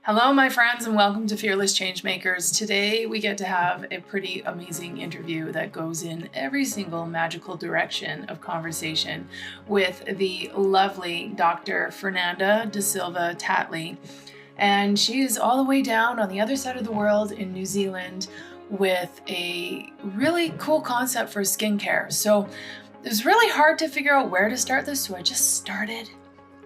Hello, my friends, and welcome to Fearless Changemakers. Today, we get to have a pretty amazing interview that goes in every single magical direction of conversation with the lovely Dr. Fernanda da Silva Tatley. And she is all the way down on the other side of the world in New Zealand with a really cool concept for skincare. So it was really hard to figure out where to start this, so I just started.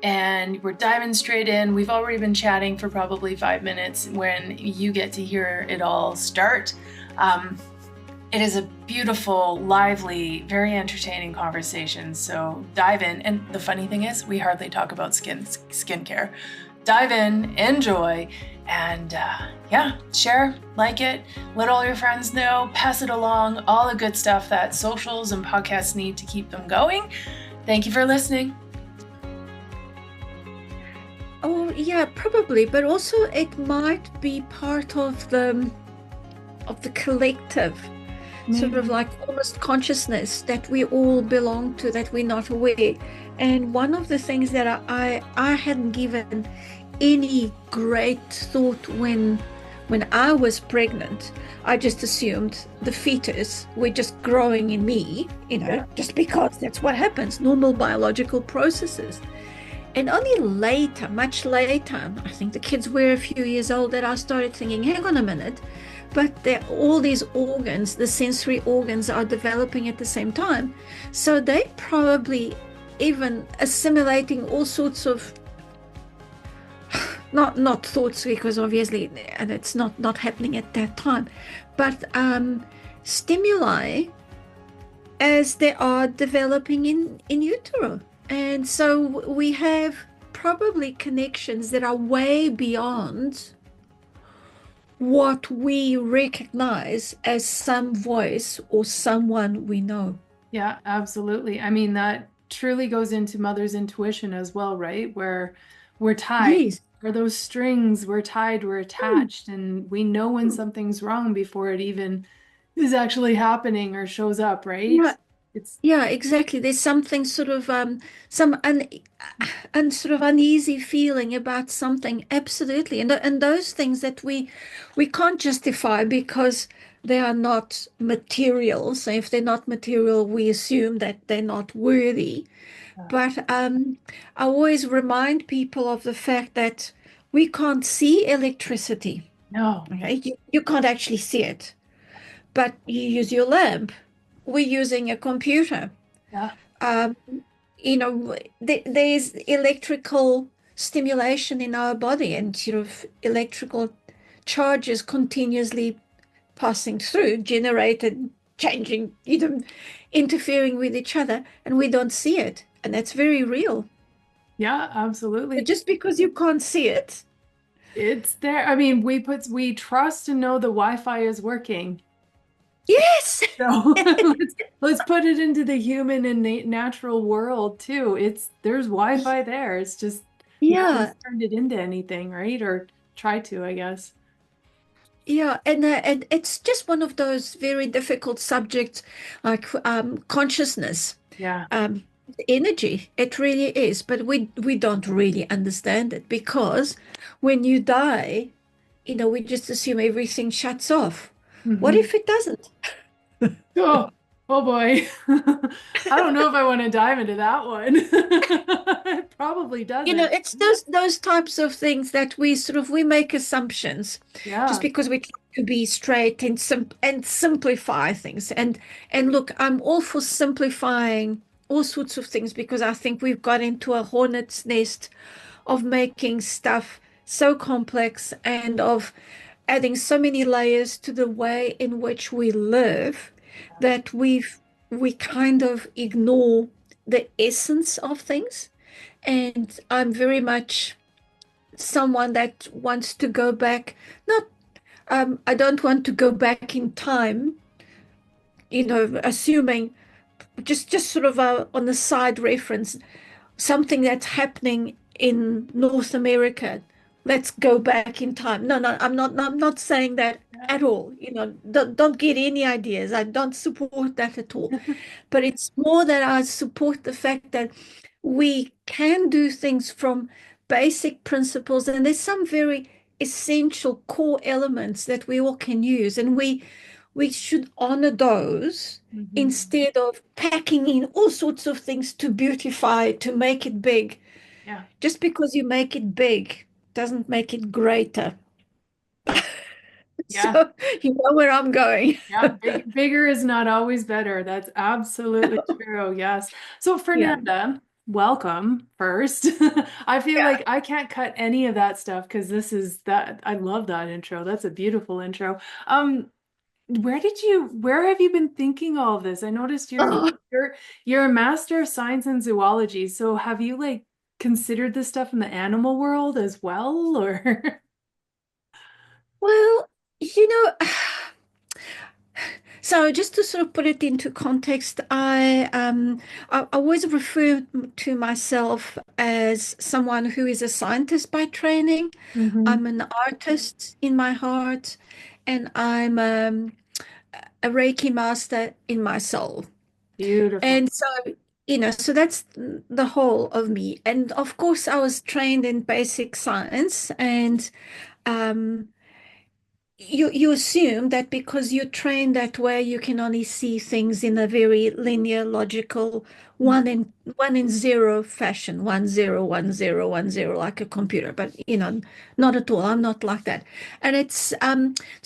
And we're diving straight in. We've already been chatting for probably 5 minutes when you get to hear it all start. It is a beautiful, lively, very entertaining conversation. So dive in. And the funny thing is, we hardly talk about skincare. Dive in, enjoy, and share, like it, let all your friends know, pass it along, all the good stuff that socials and podcasts need to keep them going. Thank you for listening. Oh, yeah, probably, but also it might be part of the collective, sort of like almost consciousness that we all belong to, that we're not aware. And one of the things that I hadn't given any great thought when I was pregnant, I just assumed the fetus were just growing in me, just because that's what happens, normal biological processes. And only later, much later, I think the kids were a few years old, that I started thinking, hang on a minute, but all these organs, the sensory organs, are developing at the same time. So they probably even assimilating all sorts of, not thoughts, because obviously and it's not happening at that time, but stimuli as they are developing in utero. And so we have probably connections that are way beyond what we recognize as some voice or someone we know. Yeah, absolutely. I mean, that truly goes into mother's intuition as well, right? Where we're tied, Yes. where those strings, we're tied, we're attached, and we know when something's wrong before it even is actually happening or shows up, right? Yeah, exactly. There's something sort of some sort of uneasy feeling about something, absolutely. And those things that we can't justify because they are not material. So if they're not material, we assume that they're not worthy. But I always remind people of the fact that we can't see electricity. No. Okay? You can't actually see it, but you use your lamp. We're using a computer. Yeah. There's electrical stimulation in our body, and sort of electrical charges continuously passing through, generated, changing, interfering with each other, and we don't see it. And that's very real. Yeah, absolutely. But just because you can't see it, it's there. I mean, we trust and know the Wi-Fi is working. yes. So let's put it into the human and natural world too. There's Wi-Fi there. It's just no one's turned it into anything, right? Or try to, I guess. Yeah, and it's just one of those very difficult subjects, like consciousness. Yeah. Energy. It really is, but we don't really understand it, because when you die, we just assume everything shuts off. What if it doesn't? Oh boy. I don't know if I want to dive into that one. It probably doesn't. It's those types of things that we make assumptions, just because we try to be straight and simplify things. And look, I'm all for simplifying all sorts of things, because I think we've got into a hornet's nest of making stuff so complex and of adding so many layers to the way in which we live, that we kind of ignore the essence of things. And I'm very much someone that wants to go back. Not, I don't want to go back in time, assuming just sort of on the side reference, something that's happening in North America. Let's go back in time. No, I'm not saying that at all. Don't get any ideas. I don't support that at all. But it's more that I support the fact that we can do things from basic principles, and there's some very essential core elements that we all can use, and we should honor those Mhm. instead of packing in all sorts of things to beautify it, to make it big. Yeah. Just because you make it big doesn't make it greater. Yeah. So you know where I'm going. Yeah, bigger is not always better. That's absolutely true. Yes. So, Yeah. Fernanda, welcome first. I feel Yeah. like I can't cut any of that stuff because this is that I love that intro. That's a beautiful intro. Where have you been thinking all of this? I noticed Oh, you're a master of science and zoology. So have you like considered this stuff in the animal world as well, or? well, you know, so just to sort of put it into context, I always refer to myself as someone who is a scientist by training. Mhm. I'm an artist in my heart, and I'm a Reiki master in my soul. Beautiful. And so, so that's the whole of me. And of course, I was trained in basic science, and um, you assume that because you're trained that way, you can only see things in a very linear, logical, one in zero fashion, 1 0 1 0 1 0, like a computer. But not at all. I'm not like that. And it's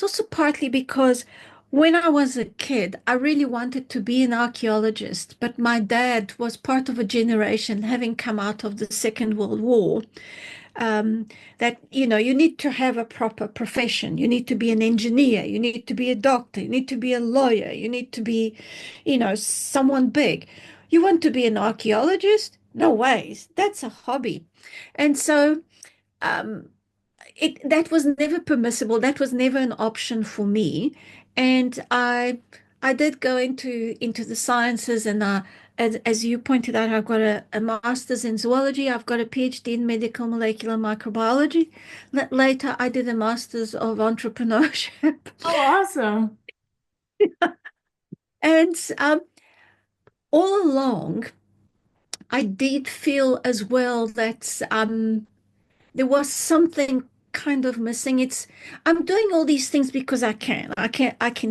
also partly because when I was a kid, I really wanted to be an archaeologist, but my dad was part of a generation having come out of the Second World War, that you need to have a proper profession. You need to be an engineer, you need to be a doctor, you need to be a lawyer, you need to be someone big. You want to be an archaeologist? No ways, that's a hobby. And so um, that was never permissible. That was never an option for me. And I did go into the sciences, and as you pointed out, I've got a master's in zoology. I've got a PhD in medical molecular microbiology. Later, I did a master's of entrepreneurship. Oh, awesome. And all along, I did feel as well that there was something kind of missing. I'm doing all these things because I can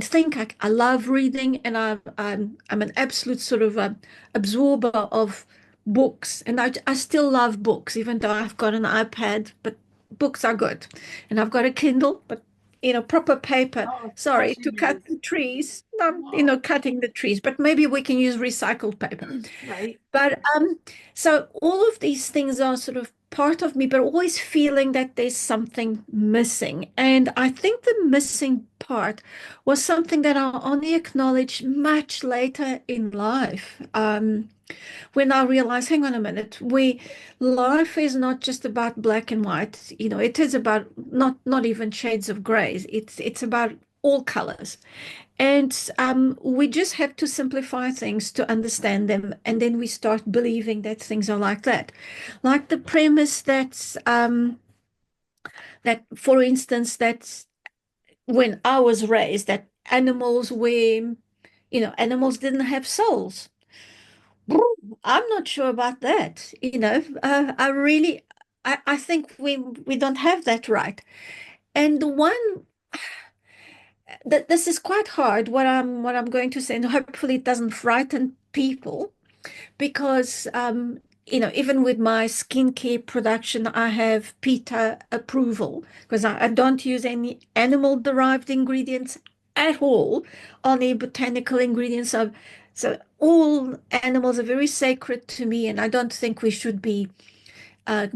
think. I love reading, and I'm an absolute sort of absorber of books, and I still love books, even though I've got an iPad, but books are good. And I've got a Kindle, but proper paper. Oh, Sorry to touching cut yours. the trees. I'm, Oh, cutting the trees, but maybe we can use recycled paper. right. But so all of these things are sort of part of me, but always feeling that there's something missing. And I think the missing part was something that I only acknowledged much later in life. When I realized, hang on a minute, life is not just about black and white. It is about not even shades of grays. It's about all colors. And we just have to simplify things to understand them. And then we start believing that things are like that. Like the premise that, for instance, that when I was raised, that animals didn't have souls. I'm not sure about that. I think we don't have that right. And the one that this is quite hard, what I'm going to say, and hopefully it doesn't frighten people, because even with my skincare production, I have PETA approval because I don't use any animal derived ingredients at all, only botanical ingredients. So all animals are very sacred to me, and I don't think we should be uh,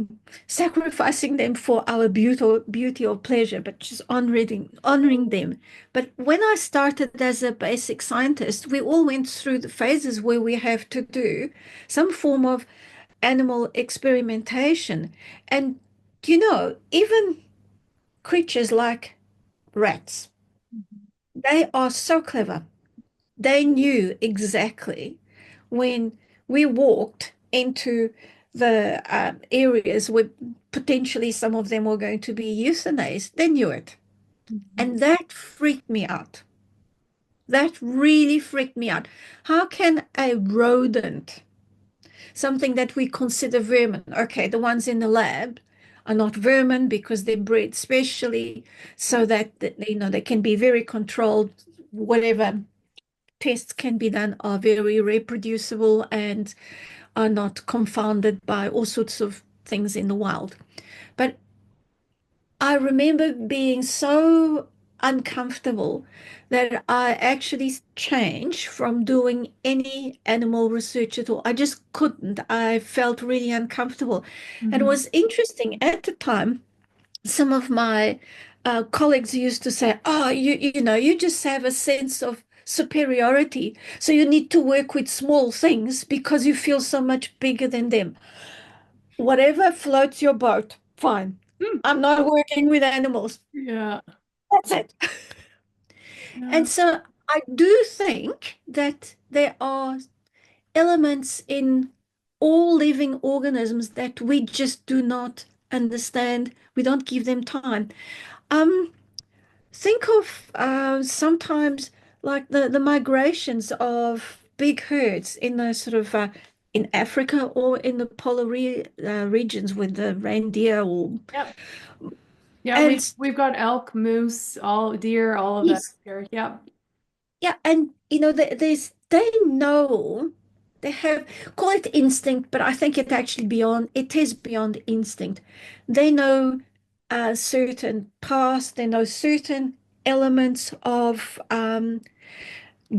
sacrificing them for our beauty or pleasure, but just honoring them. But when I started as a basic scientist, we all went through the phases where we have to do some form of animal experimentation. And even creatures like rats, they are so clever. They knew exactly when we walked into the areas where potentially some of them were going to be euthanized. They knew it. Mhm. And that freaked me out. That really freaked me out. How can a rodent, something that we consider vermin, okay, the ones in the lab, are not vermin because they're bred specially so that they can be very controlled. Whatever tests can be done are very reproducible and are not confounded by all sorts of things in the wild. But I remember being so uncomfortable that I actually changed from doing any animal research at all. I just couldn't. I felt really uncomfortable. And it Mhm. was interesting at the time, some of my colleagues used to say, "Oh, you just have a sense of superiority. So you need to work with small things because you feel so much bigger than them." Whatever floats your boat, fine. Hmm. I'm not working with animals. Yeah. That's it. Yeah. And so I do think that there are elements in all living organisms that we just do not understand. We don't give them time. Um, think of sometimes like the migrations of big herds in the sort of in Africa or in the polar regions with the reindeer or Yep. Yeah, and we've got elk, moose, all deer, all of that yes, here. Yep. yeah, and they know they have call it instinct, but I think it is beyond instinct. They know certain paths, they know certain elements of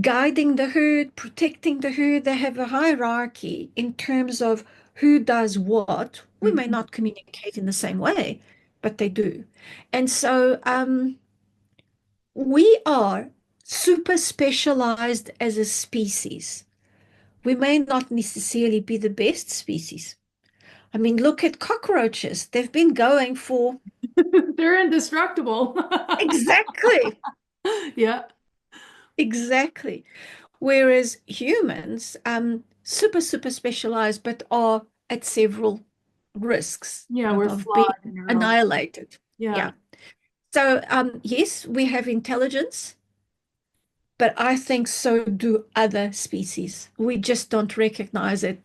guiding the herd, protecting the herd. They have a hierarchy in terms of who does what. We may Mhm. not communicate in the same way, but they do. And so we are super specialized as a species. We may not necessarily be the best species. I mean, look at cockroaches. They've been going for They're indestructible. exactly, Yeah. exactly. Whereas humans, super specialized, but are at several risks Yeah, of, we're of being flawed in our own. annihilated. Yeah. Yeah. So, yes, we have intelligence, but I think so do other species. We just don't recognize it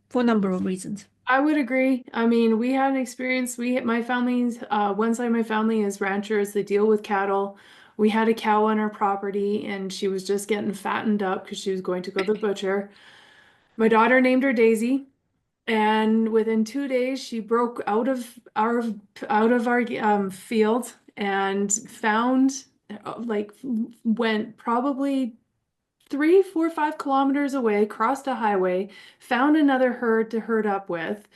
for a number of reasons. I would agree. I mean, we had an experience. My family's, one side of my family is ranchers. They deal with cattle. We had a cow on our property and she was just getting fattened up because she was going to go to the butcher. My daughter named her Daisy. And within 2 days, she broke out of our field and found like went probably 3, 4, 5 kilometers away, crossed a highway, found another herd to herd up with.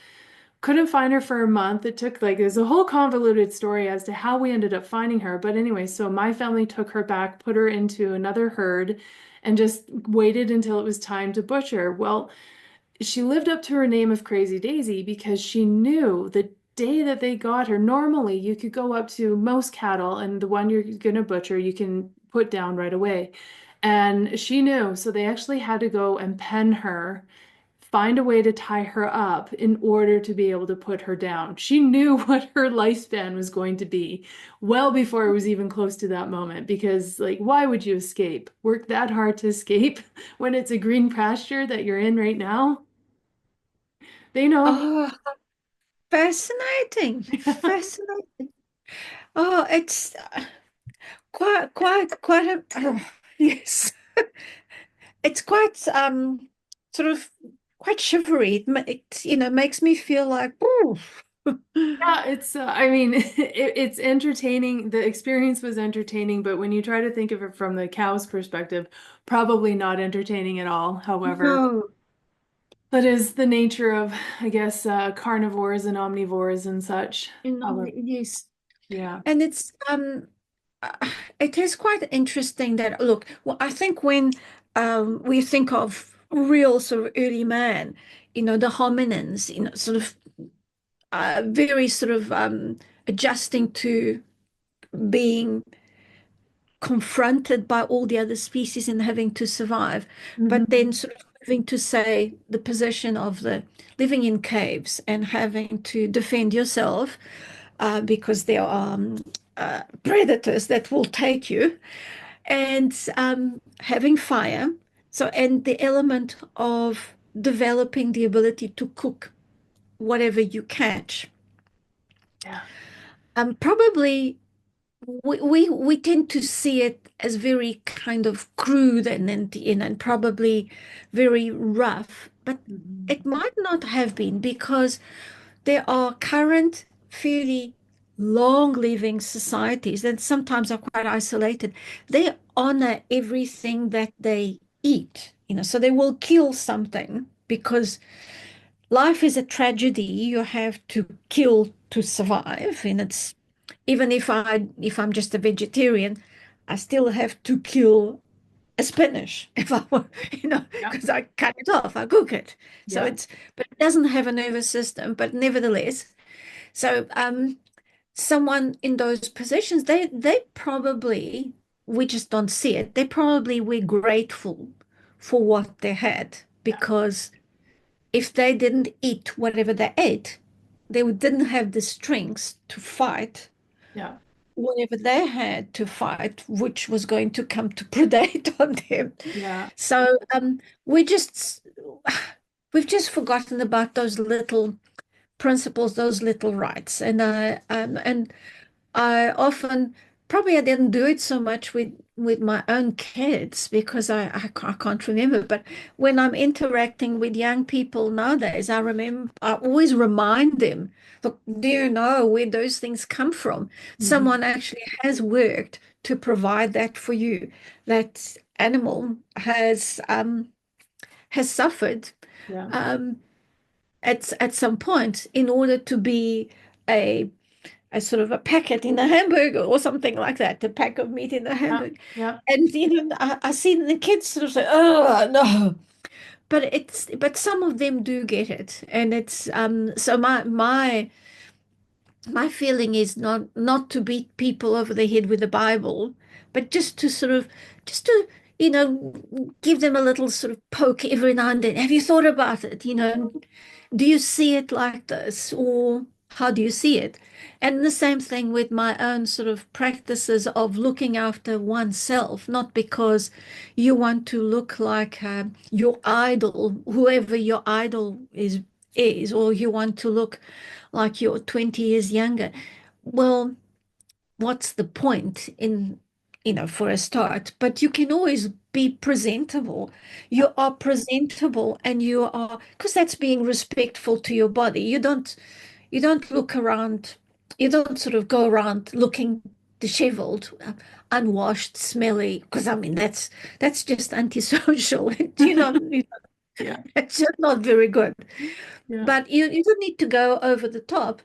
Couldn't find her for a month. It took like there's a whole convoluted story as to how we ended up finding her. But anyway, so my family took her back, put her into another herd, and just waited until it was time to butcher. Well, she lived up to her name of Crazy Daisy because she knew the day that they got her. Normally, you could go up to most cattle, and the one you're going to butcher, you can put down right away. And she knew, so they actually had to go and pen her, find a way to tie her up in order to be able to put her down. She knew what her lifespan was going to be well before it was even close to that moment because, like, why would you escape? Work that hard to escape when it's a green pasture that you're in right now? They know. Oh, fascinating. Fascinating. Oh, it's quite yes. It's quite sort of quite shivery. It makes me feel like, ooh. Yeah, I mean, it's entertaining. The experience was entertaining, but when you try to think of it from the cow's perspective, probably not entertaining at all. However, No, that is the nature of, I guess, carnivores and omnivores and such. However, yes. yeah. And uh, it is quite interesting that look, well, I think when we think of real sort of early man, the hominins, sort of very sort of adjusting to being confronted by all the other species and having to survive, but Hmm. then sort of moving to say the position of the living in caves and having to defend yourself because there are predators that will take you, and having fire. So, and the element of developing the ability to cook whatever you catch. Yeah. Probably we tend to see it as very kind of crude and probably very rough, but Mhm. it might not have been because there are current fairly long living societies that sometimes are quite isolated. They honor everything that they eat, so they will kill something because life is a tragedy. You have to kill to survive, and it's even if I'm just a vegetarian, I still have to kill a spinach if I want, Yeah. because I cut it off, I cook it. So Yeah. but it doesn't have a nervous system, but nevertheless. So someone in those positions, they probably, we just don't see it. They probably were grateful for what they had Yeah. because if they didn't eat whatever they ate, they didn't have the strength to fight Yeah. whatever they had to fight, which was going to come to predate on them. Yeah. So we just we've just forgotten about those little principles, those little rights, and I often, probably I didn't do it so much with my own kids because I can't remember. But when I'm interacting with young people nowadays, I always remind them, look, do you know where those things come from? Mhm. Someone actually has worked to provide that for you. That animal has suffered Yeah. um, at some point in order to be a a sort of a packet in a hamburger or something like that, a pack of meat in a Yeah. hamburger. Yeah. And I see the kids sort of say, "Oh no," but some of them do get it, and it's so my feeling is not to beat people over the head with the Bible, but just to give them a little sort of poke every now and then. Have you thought about it? Do you see it like this, or how do you see it? And the same thing with my own sort of practices of looking after oneself, not because you want to look like your idol, whoever your idol is, or you want to look like you're 20 years younger. Well, what's the point for a start? But you can always be presentable. Yeah. You are presentable and you are, because that's being respectful to your body. You don't look around, you don't sort of go around looking disheveled, unwashed, smelly, because I mean that's just antisocial. Yeah. It's just not very good. Yeah. But you don't need to go over the top.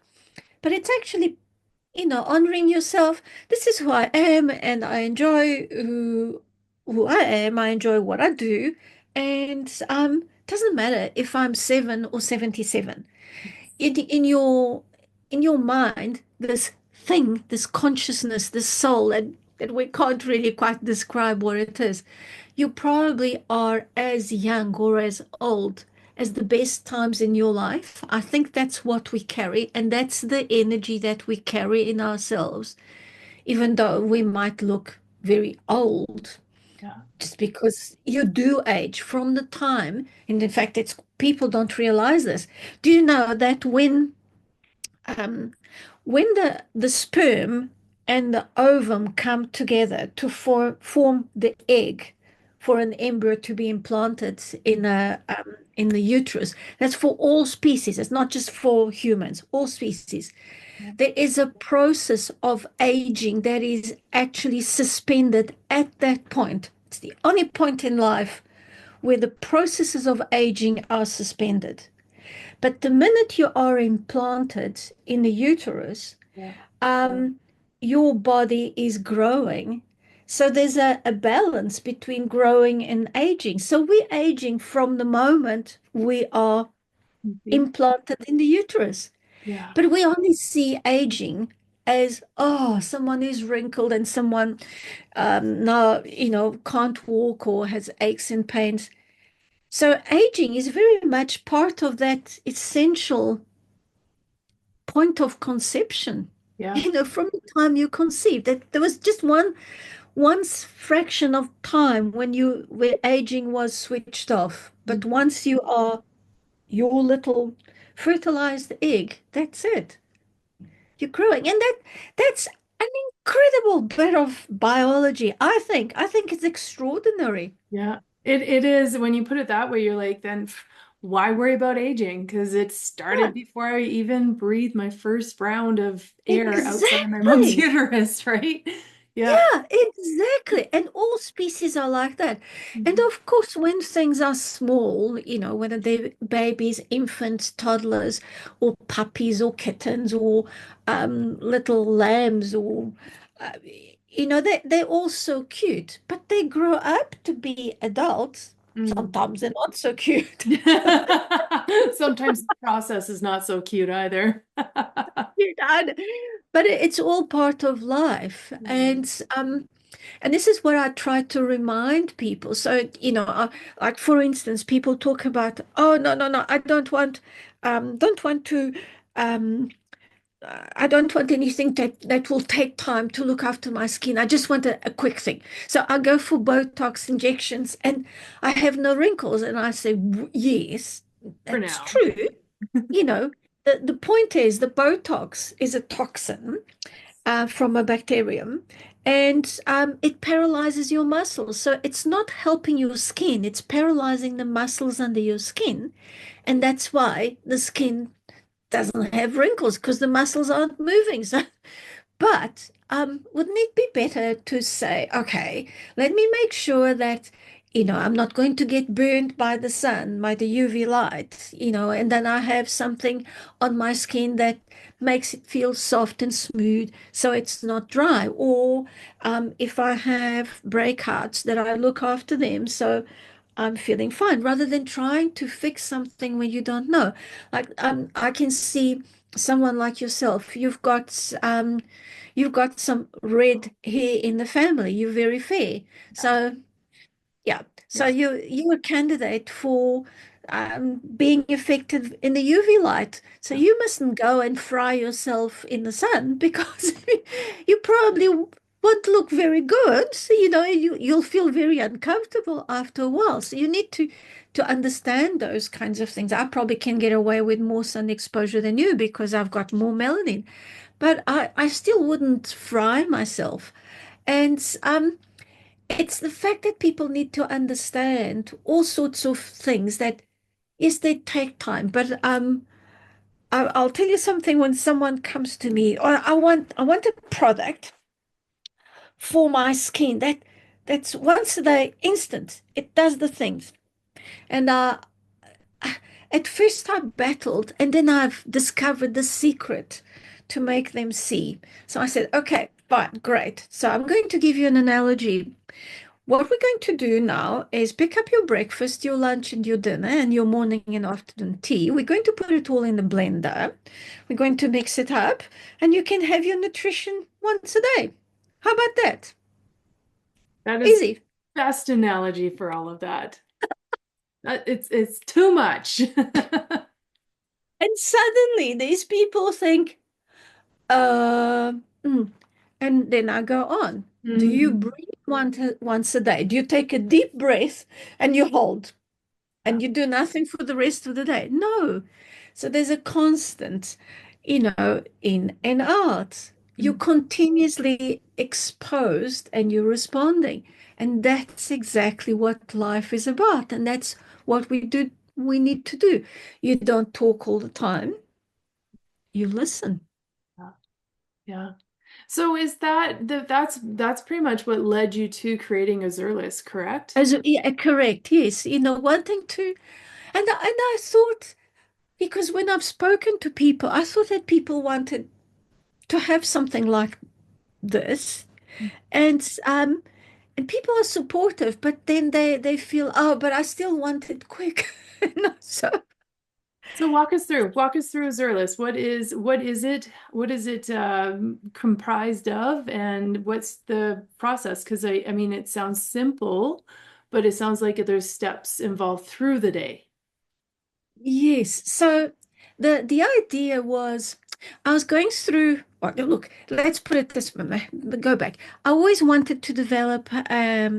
But it's actually, honoring yourself. This is who I am, and I enjoy who I am. I enjoy what I do, and it doesn't matter if I'm 7 or 77. In your mind, this thing, this consciousness, this soul, that we can't really quite describe what it is. You probably are as young or as old as the best times in your life. I think that's what we carry, and that's the energy that we carry in ourselves, even though we might look very old, Yeah. just because you do age from the time. And in fact, it's people don't realize this. Do you know that um, when the sperm and the ovum come together to form the egg for an embryo to be implanted in the uterus, that's for all species. It's not just for humans, all species. Yeah. There is a process of aging that is actually suspended at that point. It's the only point in life where the processes of aging are suspended. But the minute you are implanted in the uterus, Yeah. um, your body is growing. So there's a balance between growing and aging. So we're aging from the moment we are Mhm. implanted in the uterus. Yeah. But we only see aging as, oh, someone is wrinkled and someone now, can't walk or has aches and pains. So aging is very much part of that essential point of conception. Yeah. From the time you conceived, that there was just one fraction of time where aging was switched off. But Mhm. once you are your little fertilized egg, that's it. You're growing. And that's an incredible bit of biology, I think. I think it's extraordinary. Yeah, it is. When you put it that way, you're like, then why worry about aging? Because it Yeah, started before I even breathed my first round of air outside of my mom's exactly. uterus, right? Yeah. Yeah, exactly. And all species are like that. And Mhm. of course, when things are small, whether they're babies, infants, toddlers, or puppies, or kittens, or little lambs, or, uh, they're all so cute, but they grow up to be adults. Mm. Sometimes they're not so cute. Sometimes the process is not so cute either. You know, but it's all part of life. Mm. And this is what I try to remind people. So, like for instance, people talk about, oh, no, no, no, I don't want to, um, I don't want anything that will take time to look after my skin. I just want a quick thing. So I go for Botox injections and I have no wrinkles. And I say, Yes, For that's now. true." You know, the point is the Botox is a toxin from a bacterium, and it paralyzes your muscles. So it's not helping your skin, it's paralyzing the muscles under your skin. And that's why the skin doesn't have wrinkles because the muscles aren't moving. So but wouldn't it be better to say, okay, let me make sure that, I'm not going to get burned by the sun, by the UV light, and then I have something on my skin that makes it feel soft and smooth so it's not dry. Or if I have breakouts, that I look after them so I'm feeling fine rather than trying to fix something when you don't know. Like I can see someone like yourself, you've got some red hair in the family. You're very fair. So yeah. So Yeah. you're a candidate for being effective in the UV light. So Yeah. you mustn't go and fry yourself in the sun because you probably won't look very good. So, you'll feel very uncomfortable after a while. So you need to understand those kinds of things. I probably can get away with more sun exposure than you because I've got more melanin, but I still wouldn't fry myself. And it's the fact that people need to understand all sorts of things that, yes, they take time. But I'll tell you something. When someone comes to me, or I want a product for my skin that's once a day, instant. It does the things. And at first I battled, and then I've discovered the secret to make them see. So I said, okay, fine, great. So I'm going to give you an analogy. What we're going to do now is pick up your breakfast, your lunch, and your dinner, and your morning and afternoon tea. We're going to put it all in the blender. We're going to mix it up, and you can have your nutrition once a day. How about that? That is Easy. best analogy for all of that. It's too much. And suddenly these people think, uh, mm. And then I go on. Do you Mhm. breathe once a day? Do you take a deep breath and you hold Yeah. and you do nothing for the rest of the day? No. So there's a constant, in and out. You're Mm. continuously exposed and you're responding. And that's exactly what life is about. And that's what we need to do. You don't talk all the time, you listen. Yeah. Yeah. So is that's pretty much what led you to creating Azurlis, correct? Yeah, correct. Yes. Wanting to, and I thought, because when I've spoken to people, I thought that people wanted to have something like this, and people are supportive, but then they feel, oh, but I still want it quick. So So walk us through Azurlis. What is it comprised of, and what's the process? Because I mean, it sounds simple, but it sounds like there's steps involved through the day. yes, so the idea was, I was going through. Oh, look, let's put it this way. Go back. I always wanted to develop a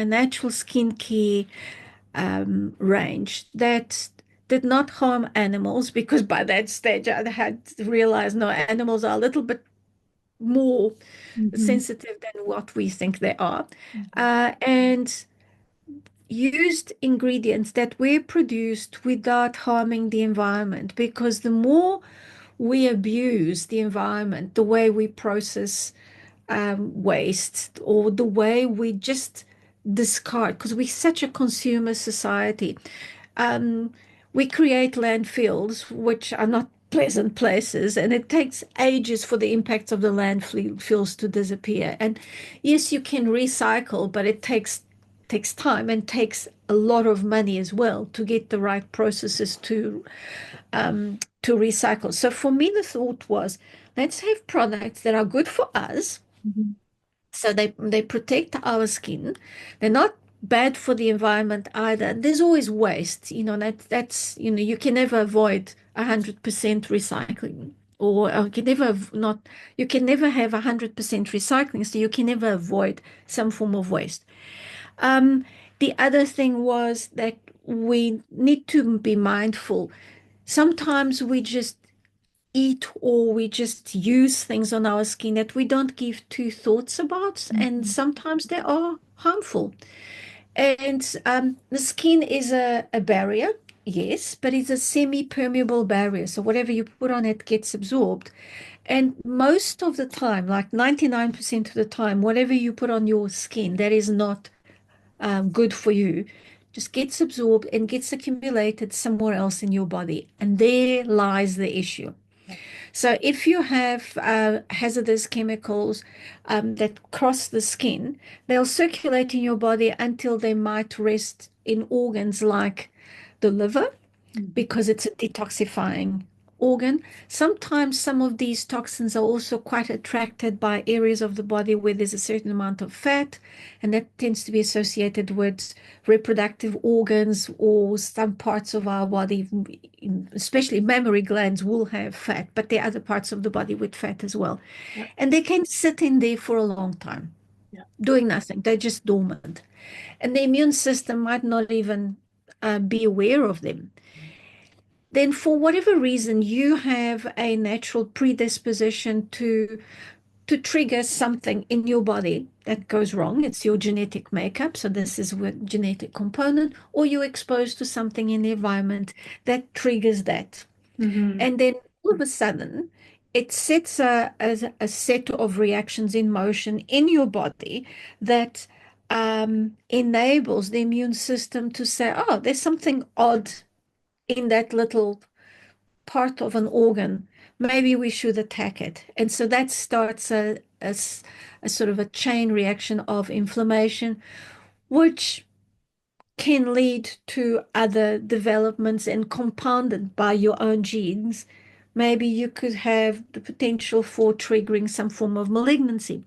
natural skincare range that did not harm animals, because by that stage I had realized no, animals are a little bit more Mhm. sensitive than what we think they are, Mhm. and used ingredients that were produced without harming the environment, because the more we abuse the environment, the way we process waste, or the way we just discard, because we're such a consumer society. Um, we create landfills, which are not pleasant places, and it takes ages for the impacts of the landfills to disappear. And yes, you can recycle, but it takes time and takes a lot of money as well to get the right processes to recycle. So for me, the thought was, let's have products that are good for us, Mhm. so they protect our skin. They're not bad for the environment either. There's always waste, that's you can never avoid 100% recycling, or you can never have 100% recycling, so you can never avoid some form of waste. Um, the other thing was that we need to be mindful. Sometimes we just eat, or we just use things on our skin that we don't give two thoughts about, and Mhm. sometimes they are harmful. And the skin is a barrier, yes, but it's a semi-permeable barrier. So whatever you put on it gets absorbed. And most of the time, like 99% of the time, whatever you put on your skin that is not good for you just gets absorbed and gets accumulated somewhere else in your body. And there lies the issue. So if you have hazardous chemicals that cross the skin, they'll circulate in your body until they might rest in organs like the liver, Mhm. because it's a detoxifying organ. Sometimes some of these toxins are also quite attracted by areas of the body where there's a certain amount of fat, and that tends to be associated with reproductive organs, or some parts of our body, especially mammary glands, will have fat, but there are other parts of the body with fat as well. Yeah. And they can sit in there for a long time, Yeah. doing nothing. They're just dormant. And the immune system might not even be aware of them. Then for whatever reason you have a natural predisposition to trigger something in your body that goes wrong. It's your genetic makeup, so this is a genetic component, or you're exposed to something in the environment that triggers that. Mhm. And then all of a sudden it sets a set of reactions in motion in your body that enables the immune system to say, oh, there's something odd in that little part of an organ, maybe we should attack it. And so that starts a sort of a chain reaction of inflammation, which can lead to other developments, and compounded by your own genes. Maybe you could have the potential for triggering some form of malignancy.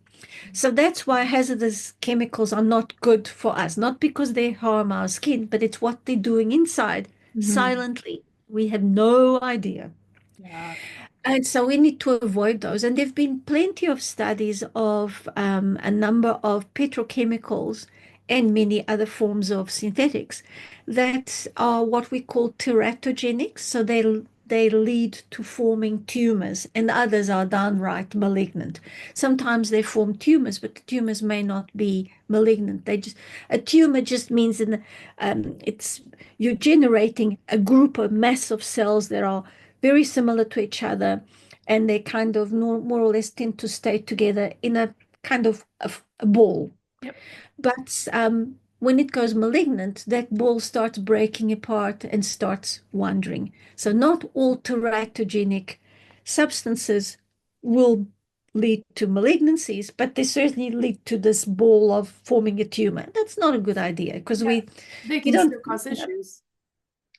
So that's why hazardous chemicals are not good for us, not because they harm our skin, but it's what they're doing inside Mhm. silently. We have no idea. Yeah. And so we need to avoid those. And there have been plenty of studies of a number of petrochemicals and many other forms of synthetics that are what we call teratogenic. So they lead to forming tumors, and others are downright malignant. Sometimes they form tumors, but the tumors may not be malignant. A tumor just means it's you're generating a group, a mass of cells that are very similar to each other, and they kind of more or less tend to stay together in a kind of a ball. Yep. But when it goes malignant, that ball starts breaking apart and starts wandering. So not all teratogenic substances will lead to malignancies, but they certainly lead to this ball of forming a tumor. That's not a good idea, because Yeah. They you can don't, still cause issues.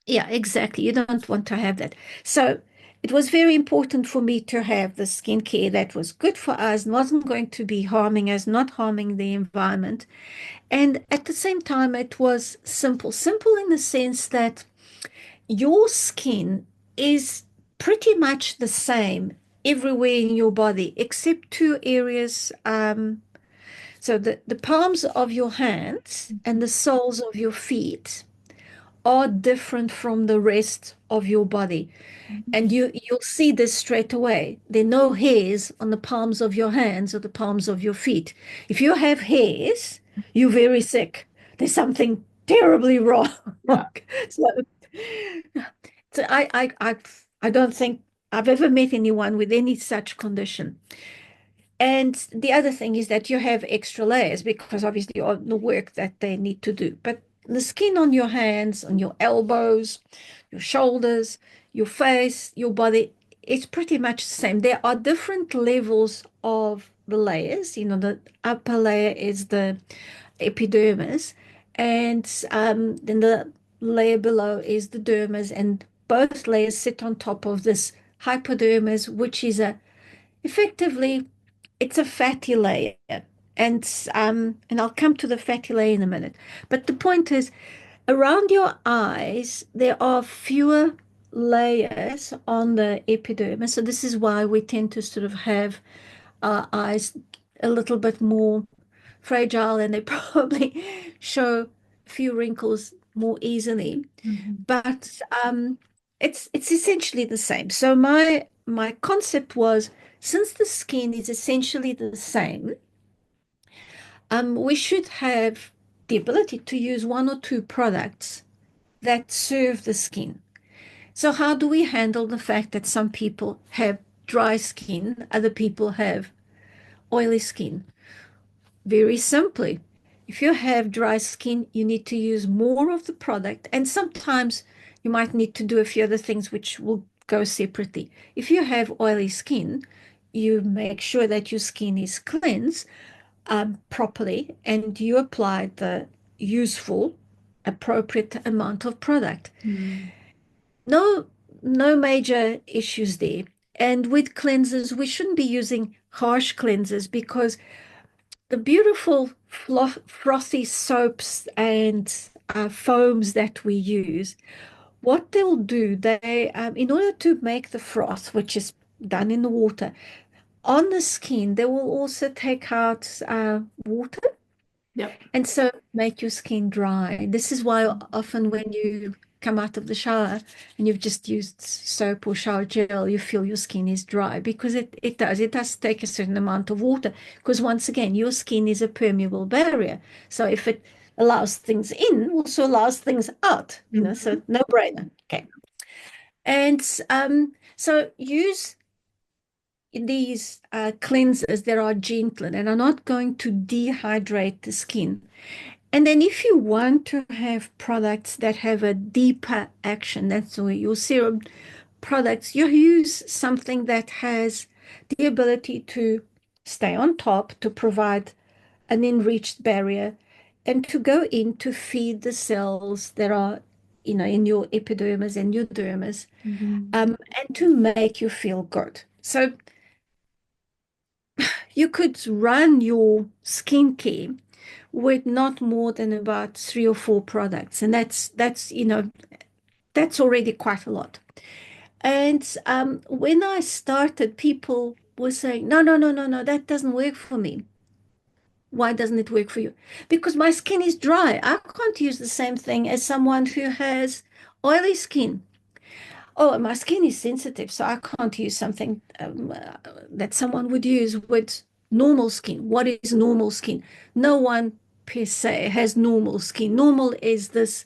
yeah, exactly. You don't want to have that. So it was very important for me to have the skincare that was good for us, wasn't going to be harming us, not harming the environment. And at the same time, it was simple. Simple in the sense that your skin is pretty much the same everywhere in your body, except two areas. So the palms of your hands and Mhm. the soles of your feet are different from the rest of your body. And you'll see this straight away. There are no hairs on the palms of your hands or the palms of your feet. If you have hairs, you're very sick. There's something terribly wrong. Yeah. So, so I don't think I've ever met anyone with any such condition. And the other thing is that you have extra layers because obviously of the work that they need to do. But the skin on your hands, on your elbows, your shoulders, your face, your body, it's pretty much the same. There are different levels of the layers. You know, the upper layer is the epidermis, and then the layer below is the dermis, and both layers sit on top of this hypodermis, which is a effectively it's a fatty layer. And I'll come to the fatty layer in a minute. But the point is, around your eyes, there are fewer layers on the epidermis. So this is why we tend to sort of have our eyes a little bit more fragile, and they probably show a few wrinkles more easily. Mhm. But it's essentially the same. So my concept was, since the skin is essentially the same, we should have the ability to use one or two products that serve the skin. So how do we handle the fact that some people have dry skin, other people have oily skin? Very simply, if you have dry skin, you need to use more of the product, and sometimes you might need to do a few other things which will go separately. If you have oily skin, you make sure that your skin is cleansed properly, and you apply the useful, appropriate amount of product. Mm. No, no major issues there. And with cleansers, we shouldn't be using harsh cleansers because the beautiful frothy soaps and foams that we use, what they'll do, they in order to make the froth, which is done in the water, on the skin, they will also take out water Yep. and so make your skin dry. This is why often when you come out of the shower and you've just used soap or shower gel, you feel your skin is dry because it does. It does take a certain amount of water because once again, your skin is a permeable barrier. So if it allows things in, also allows things out, Mhm. so no brainer. Okay. And so use these cleansers that are gentle and are not going to dehydrate the skin. And then if you want to have products that have a deeper action, that's where your serum products, you use something that has the ability to stay on top, to provide an enriched barrier, and to go in to feed the cells that are, in your epidermis and your dermis, Mhm. and to make you feel good. So you could run your skincare with not more than about 3 or 4 products, and that's already quite a lot. And when I started, people were saying, "No, no, no, no, no, that doesn't work for me." Why doesn't it work for you? Because my skin is dry. I can't use the same thing as someone who has oily skin. Oh, my skin is sensitive, so I can't use something that someone would use with normal skin. What is normal skin? No one per se has normal skin. Normal is this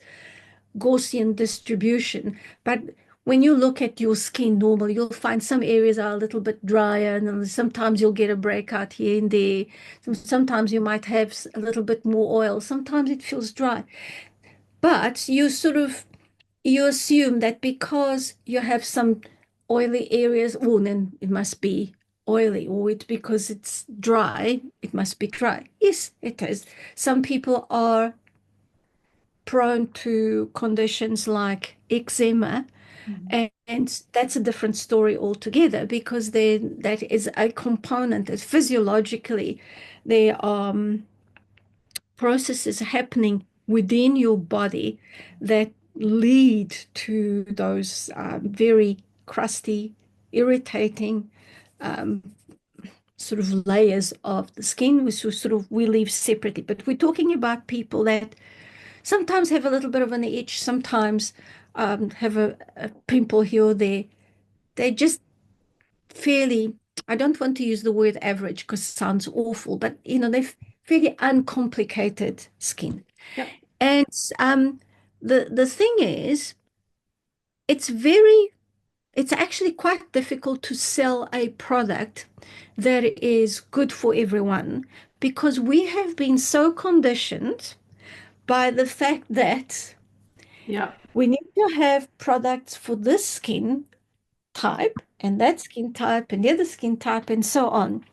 Gaussian distribution. But when you look at your skin normal, you'll find some areas are a little bit drier, and then sometimes you'll get a breakout here and there. Sometimes you might have a little bit more oil. Sometimes it feels dry. But you assume that because you have some oily areas, oh, then it must be oily, or it's because it's dry, it must be dry. Yes, it is. Some people are prone to conditions like eczema, Mhm. and that's a different story altogether because then that is a component that physiologically there are processes happening within your body that lead to those very crusty, irritating sort of layers of the skin, which we leave separately. But we're talking about people that sometimes have a little bit of an itch, sometimes have a pimple here or there. They just fairly, I don't want to use the word average because it sounds awful, but they're fairly uncomplicated skin. Yep. And the thing is, it's very, it's actually quite difficult to sell a product that is good for everyone because we have been so conditioned by the fact that Yeah. we need to have products for this skin type and that skin type and the other skin type and so on.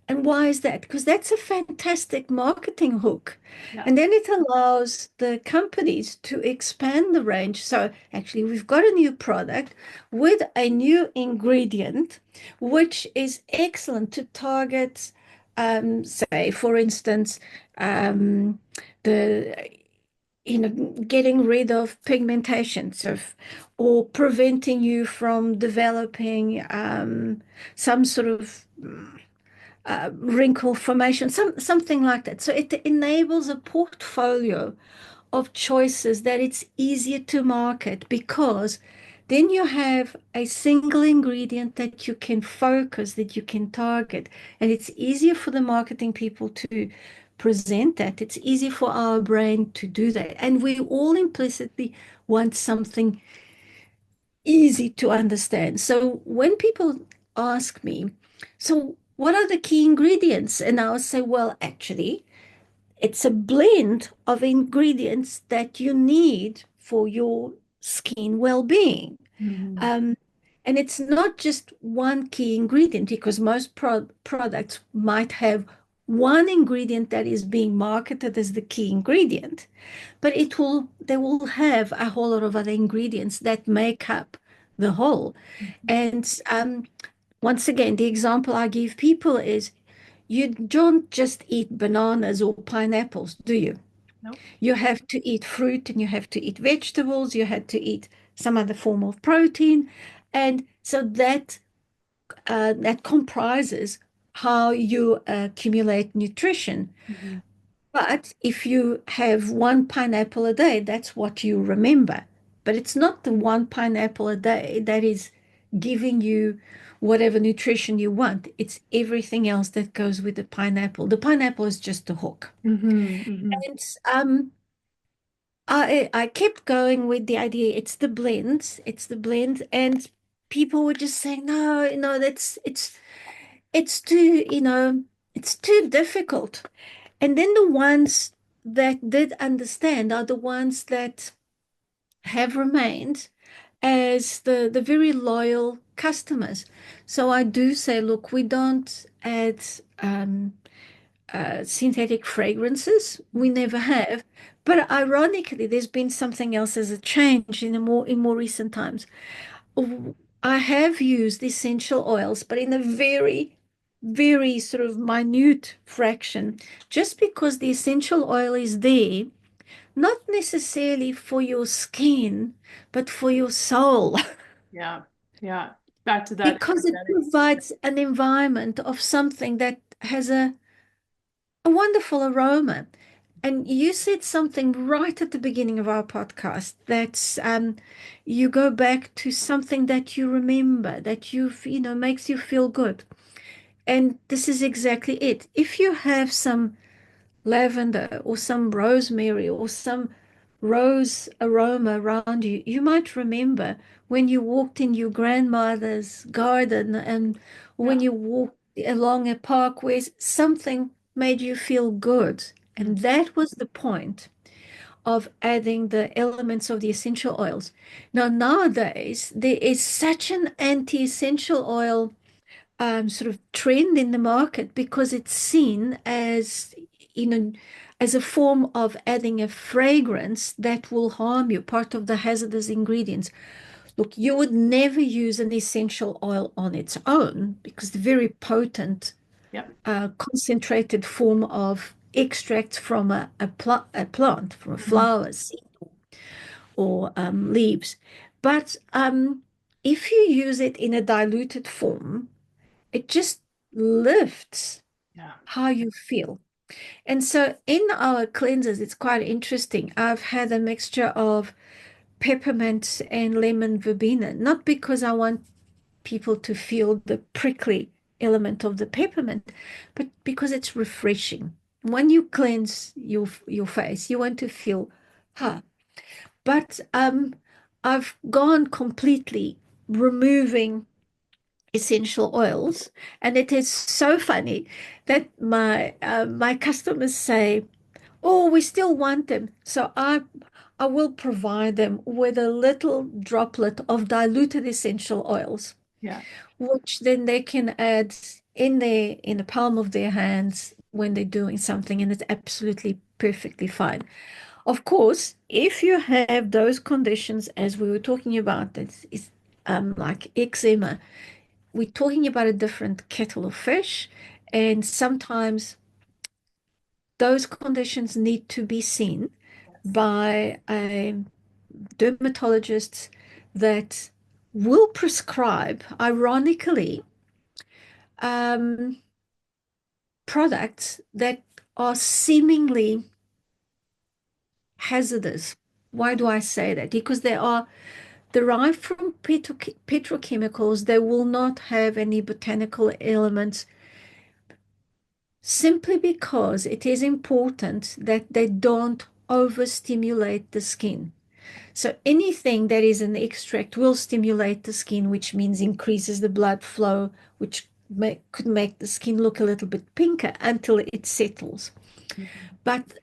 And why is that? Because that's a fantastic marketing hook. Yeah. And then it allows the companies to expand the range. So actually, we've got a new product with a new ingredient, which is excellent to target, say, for instance, the getting rid of pigmentation, or preventing you from developing some sort of wrinkle formation, something like that. So it enables a portfolio of choices that it's easier to market because then you have a single ingredient that you can focus, that you can target, and it's easier for the marketing people to present that. It's easy for our brain to do that. And we all implicitly want something easy to understand. So when people ask me, so what are the key ingredients? And I'll say, well, actually, it's a blend of ingredients that you need for your skin well-being. Mm-hmm. Um, and it's not just one key ingredient because most products might have one ingredient that is being marketed as the key ingredient, but they will have a whole lot of other ingredients that make up the whole. And once again, the example I give people is you don't just eat bananas or pineapples, do you? Nope. You have to eat fruit and you have to eat vegetables, you have to eat some other form of protein. And so that comprises how you accumulate nutrition. Mm-hmm. But if you have one pineapple a day, that's what you remember. But it's not the one pineapple a day that is giving you whatever nutrition you want. It's everything else that goes with the pineapple. The pineapple is just a hook. Mm-hmm. Mm-hmm. And I kept going with the idea. It's the blend, and people were just saying, no, no, it's too, it's too difficult. And then the ones that did understand are the ones that have remained as the very loyal customers. So I do say, look, we don't add synthetic fragrances. We never have. But ironically, there's been something else as a change in more recent times. I have used essential oils, but in a very, very sort of minute fraction, just because the essential oil is there, not necessarily for your skin, but for your soul, Yeah. Yeah. Back to that because it energetic. provides an environment of something that has a wonderful aroma. And you said something right at the beginning of our podcast that you go back to something that you remember, that makes you feel good. And this is exactly it. If you have some lavender or some rosemary or some rose aroma around you, you might remember when you walked in your grandmother's garden and when Yeah. you walked along a park where something made you feel good. Mm. And that was the point of adding the elements of the essential oils. Now, nowadays, there is such an anti-essential oil sort of trend in the market because it's seen as, you know, as a form of adding a fragrance that will harm you, part of the hazardous ingredients. Look, you would never use an essential oil on its own because the very potent, Yep. concentrated form of extracts from a plant, from a Mhm. flower, seed, or leaves. But if you use it in a diluted form, it just lifts Yeah. how you feel. And so in our cleansers, it's quite interesting. I've had a mixture of peppermint and lemon verbena, not because I want people to feel the prickly element of the peppermint, but because it's refreshing. When you cleanse your face, you want to feel, huh. But I've gone completely removing essential oils, and it is so funny that my customers say, "Oh, we still want them." So I will provide them with a little droplet of diluted essential oils, Yeah. which then they can add in the palm of their hands when they're doing something, and it's absolutely perfectly fine. Of course, if you have those conditions, as we were talking about, that is like eczema, we're talking about a different kettle of fish, and sometimes those conditions need to be seen by a dermatologist that will prescribe, ironically, um, products that are seemingly hazardous. Why do I say that? Because they are derived from petrochemicals. They will not have any botanical elements simply because it is important that they don't overstimulate the skin. So anything that is an extract will stimulate the skin, which means increases the blood flow, which could make the skin look a little bit pinker until it settles. Mhm. But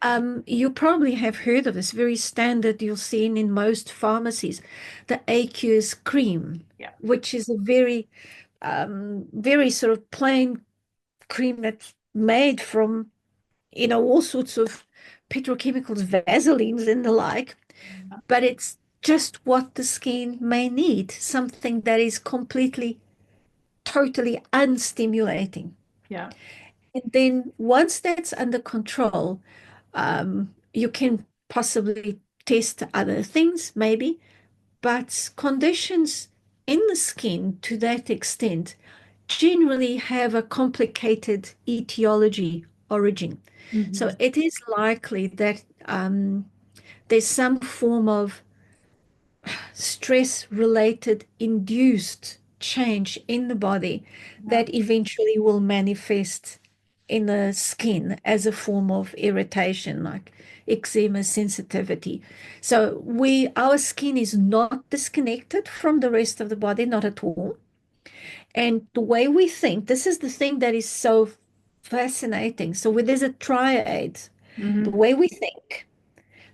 you probably have heard of this, very standard, you'll see in most pharmacies, the aqueous cream, Yeah. which is a very sort of plain cream that's made from, all sorts of petrochemicals, Vaselines and the like, but it's just what the skin may need, something that is completely, totally unstimulating. Yeah. And then once that's under control, you can possibly test other things, maybe, but conditions in the skin to that extent generally have a complicated etiology origin. So Mhm. it is likely that there's some form of stress-related induced change in the body Yeah. that eventually will manifest in the skin as a form of irritation, like eczema sensitivity. So our skin is not disconnected from the rest of the body, not at all. And the way we think, this is the thing that is so fascinating. So where there's a triad, the Mhm. way we think,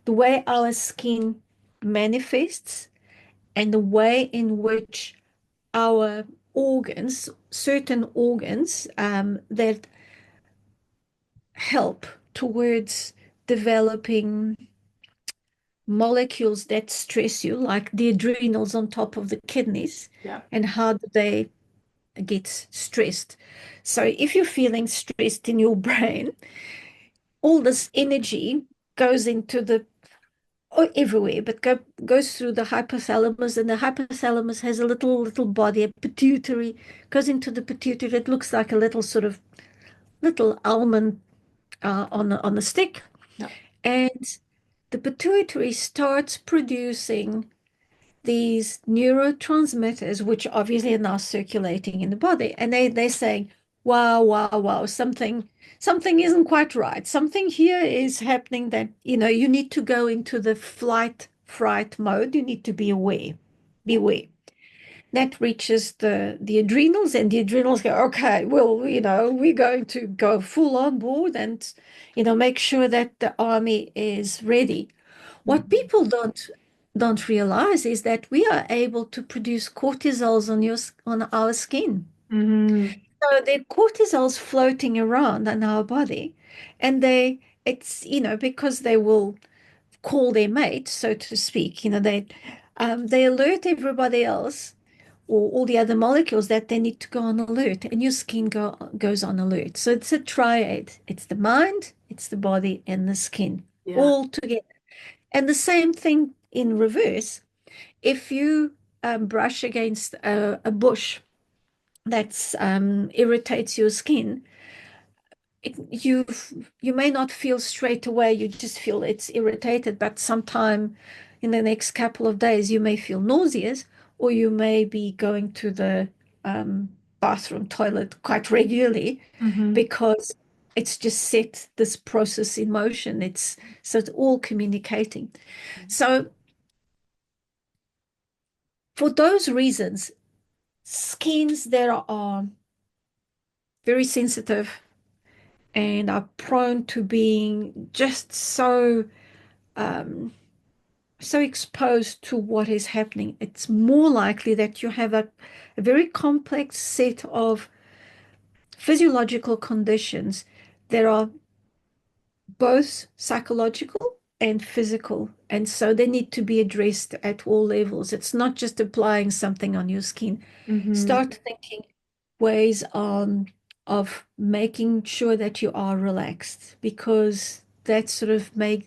the way our skin manifests, and the way in which our organs, certain organs that help towards developing molecules that stress you, like the adrenals on top of the kidneys, Yeah. and how do they get stressed. So if you're feeling stressed in your brain, all this energy goes into the everywhere, but goes through the hypothalamus, and the hypothalamus has a little body, a pituitary, goes into the pituitary. It looks like a little sort of little almond on a stick, Yeah. and the pituitary starts producing these neurotransmitters, which obviously are now circulating in the body, and they're saying, "Wow, wow, wow! Something isn't quite right. Something here is happening that you need to go into the flight fright mode. You need to be aware, beware." That reaches the adrenals, and the adrenals go, "Okay, well, we're going to go full on board and make sure that the army is ready." What Mhm. people don't realize is that we are able to produce cortisols on our skin. Mhm. So the cortisols floating around in our body, and it's because they will call their mate, so to speak. They alert everybody else or all the other molecules that they need to go on alert, and your skin goes on alert. So it's a triad. It's the mind, it's the body, and the skin Yeah. all together. And the same thing in reverse. If you brush against a bush that irritates your skin, you may not feel straight away, you just feel it's irritated, but sometime in the next couple of days you may feel nauseous, or you may be going to the bathroom toilet quite regularly Mm-hmm. because it's just set this process in motion. It's all communicating. So for those reasons, skins that are very sensitive and are prone to being just um, so exposed to what is happening, it's more likely that you have a very complex set of physiological conditions that are both psychological and physical. And so they need to be addressed at all levels. It's not just applying something on your skin. Mm-hmm. Start thinking ways of making sure that you are relaxed, because that sort of may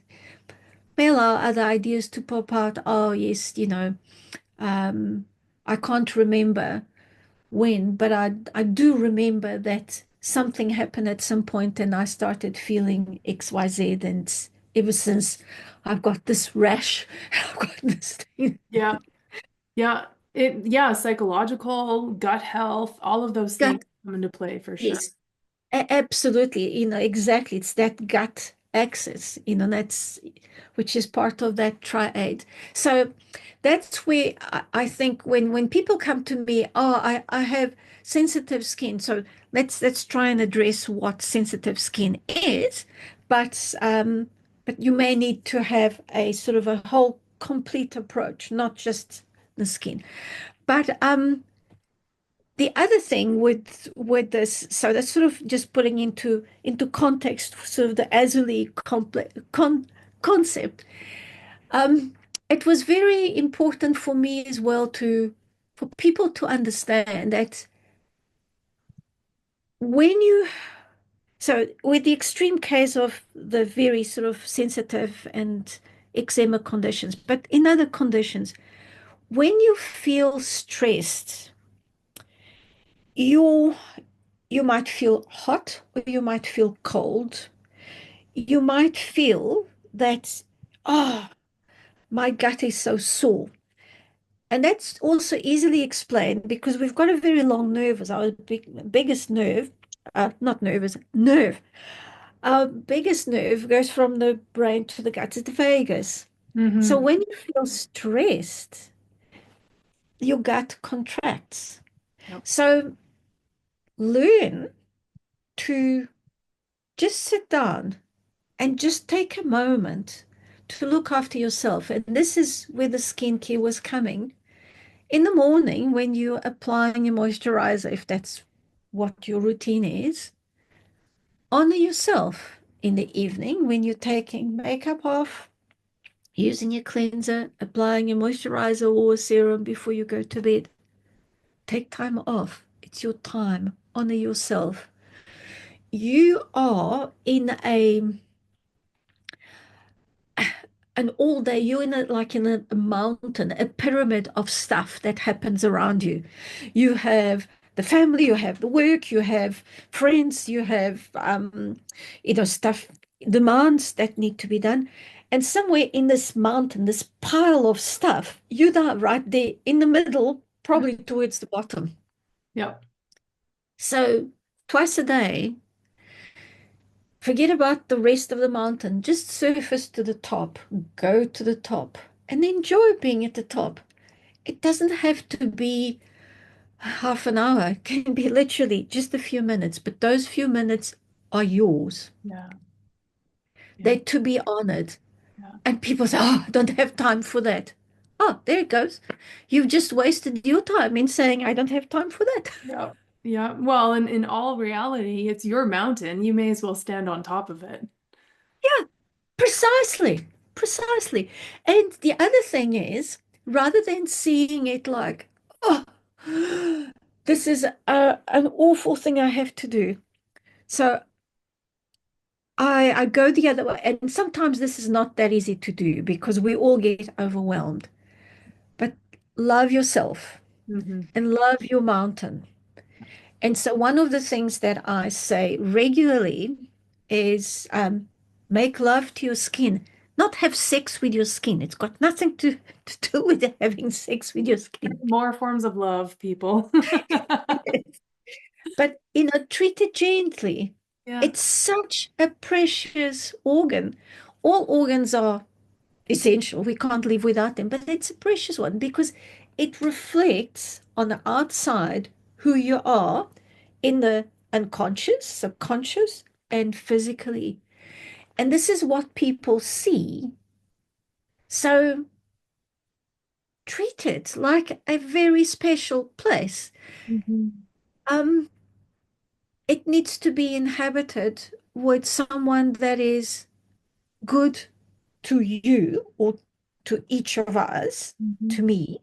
allow other ideas to pop out. Oh, yes, um, I can't remember when, but I do remember that something happened at some point and I started feeling XYZ. And ever since I've got this rash, I've got this thing. Yeah. Yeah. Yeah, psychological, gut health, all of those things Gut, come into play for sure. yes, absolutely. Exactly. It's that gut axis, that's which is part of that triad. So that's where I think when people come to me, oh, I have sensitive skin. So let's try and address what sensitive skin is, but you may need to have a sort of a whole complete approach, not just the skin. But the other thing with this, so that's sort of just putting into context sort of the Azuli concept. Um, it was very important for me as well to for people to understand that when you so with the extreme case of the very sort of sensitive and eczema conditions, but in other conditions, when you feel stressed, you you might feel hot or you might feel cold. You might feel that, oh, my gut is so sore. And that's also easily explained because we've got a very long nerve as our biggest nerve, not nervous, nerve. Our biggest nerve goes from the brain to the gut, it's the vagus. So Mm-hmm. when you feel stressed, your gut contracts. Yep. So learn to just sit down and just take a moment to look after yourself. And this is where the skincare was coming. In the morning, when you're applying your moisturizer, if that's what your routine is, honor yourself. In the evening, when you're taking makeup off, using your cleanser, applying your moisturizer or a serum before you go to bed, take time off. It's your time. Honor yourself. You are in and all day you're in a mountain, a pyramid of stuff that happens around you. You have the family, you have the work, you have friends, you have stuff, demands that need to be done. And somewhere in this mountain, this pile of stuff, you're right there in the middle, probably towards the bottom. Yep. So twice a day, forget about the rest of the mountain. Just surface to the top, go to the top, and enjoy being at the top. It doesn't have to be half an hour. It can be literally just a few minutes, but those few minutes are yours. Yeah. Yeah. They're to be honored. Yeah. And people say, oh, I don't have time for that. Oh, there it goes. You've just wasted your time in saying, I don't have time for that. Yeah. Yeah. Well, in all reality, it's your mountain. You may as well stand on top of it. Yeah, precisely. Precisely. And the other thing is, rather than seeing it like, oh, this is an awful thing I have to do. So I go the other way. And sometimes this is not that easy to do because we all get overwhelmed. But love yourself Mm-hmm. and love your mountain. And so one of the things that I say regularly is make love to your skin, not have sex with your skin. It's got nothing to do with having sex with your skin. More forms of love, people. But, treat it gently. Yeah. It's such a precious organ. All organs are essential. We can't live without them, but it's a precious one because it reflects on the outside who you are in the unconscious, subconscious, and physically. And this is what people see. So treat it like a very special place. Mhm. Um, it needs to be inhabited with someone that is good to you or to each of us, Mhm. to me,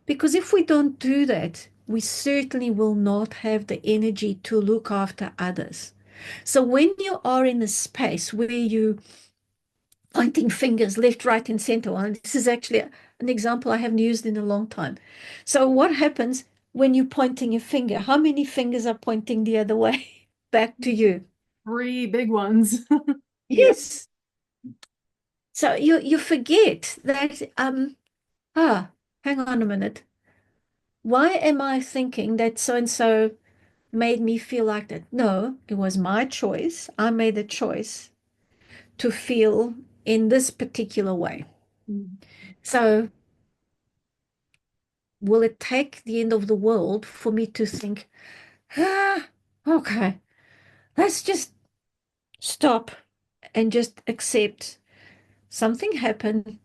because if we don't do that, we certainly will not have the energy to look after others. So when you are in a space where you pointing fingers left, right, and center, and this is actually an example I haven't used in a long time. So what happens when you're pointing a finger? How many fingers are pointing the other way back to you? Three big ones. Yeah. Yes. So you forget that hang on a minute. Why am I thinking that so and so made me feel like that? No, it was my choice. I made the choice to feel in this particular way. Mm. So will it take the end of the world for me to think, ah, okay, let's just stop and just accept something happened.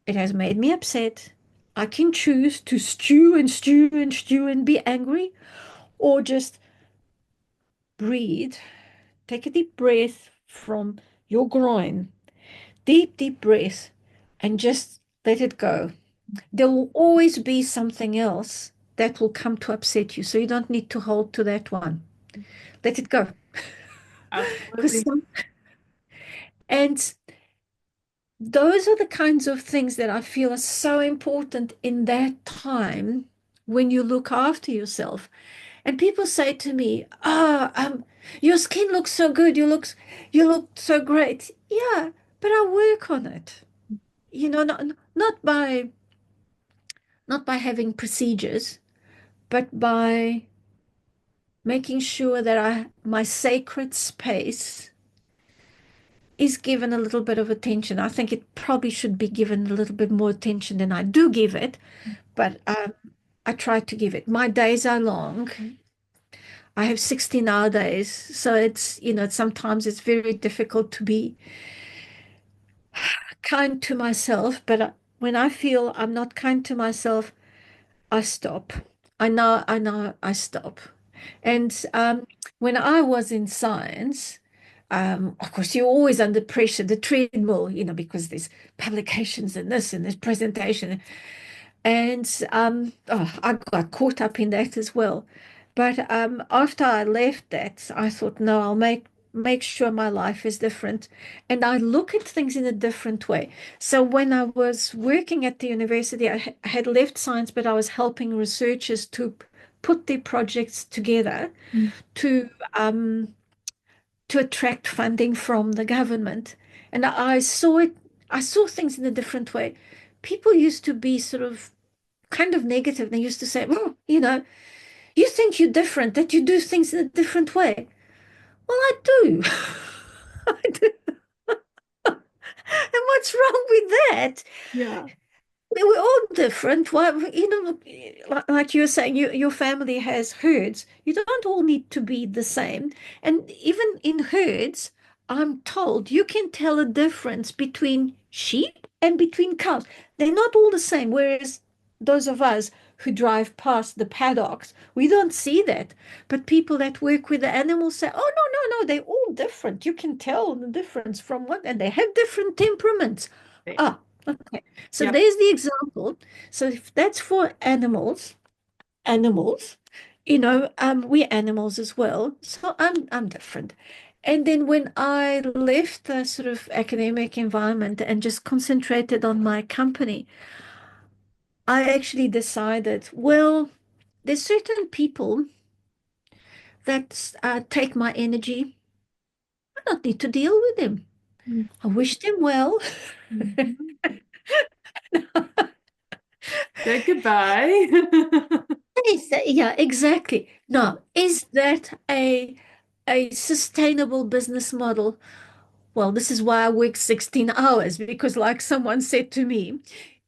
It has made me upset. I can choose to stew and stew and stew and be angry, or just breathe, take a deep breath from your groin, deep, deep breath, and just let it go. There will always be something else that will come to upset you. So you don't need to hold to that one. Let it go. Because Absolutely. and those are the kinds of things that I feel are so important in that time when you look after yourself. And people say to me, your skin looks so good. You look so great. Yeah, but I work on it. Not by having procedures, but by making sure that my sacred space is given a little bit of attention. I think it probably should be given a little bit more attention than I do give it, but I try to give it. My days are long. I have 16-hour days, so sometimes it's very difficult to be kind to myself, but when I feel I'm not kind to myself, I stop. I know, I stop. And when I was in science, of course, you're always under pressure, the treadmill, because there's publications and this and this presentation. And I got caught up in that as well. But after I left that, I thought, no, I'll make sure my life is different. And I look at things in a different way. So when I was working at the university, I had left science, but I was helping researchers to put their projects together Mm. to um, to attract funding from the government. And I saw things in a different way. People used to be sort of kind of negative. They used to say, well, you think you're different, that you do things in a different way. Well, I do. I do. And what's wrong with that? Yeah. We're all different. Why, like you were saying, your family has herds. You don't all need to be the same. And even in herds, I'm told you can tell a difference between sheep and between cows. They're not all the same. Whereas those of us who drive past the paddocks, we don't see that. But people that work with the animals say, oh, no, no, no, they're all different. You can tell the difference from one, and they have different temperaments. Right. Ah, okay. So Yep. there's the example. So if that's for animals, we're animals as well. So I'm different. And then when I left the sort of academic environment and just concentrated on my company, I actually decided, well, there's certain people that take my energy. not need to deal with them. I wish them well. Mhm. Said goodbye. Yeah, exactly. Now, is that a sustainable business model? Well, this is why I work 16 hours because like someone said to me,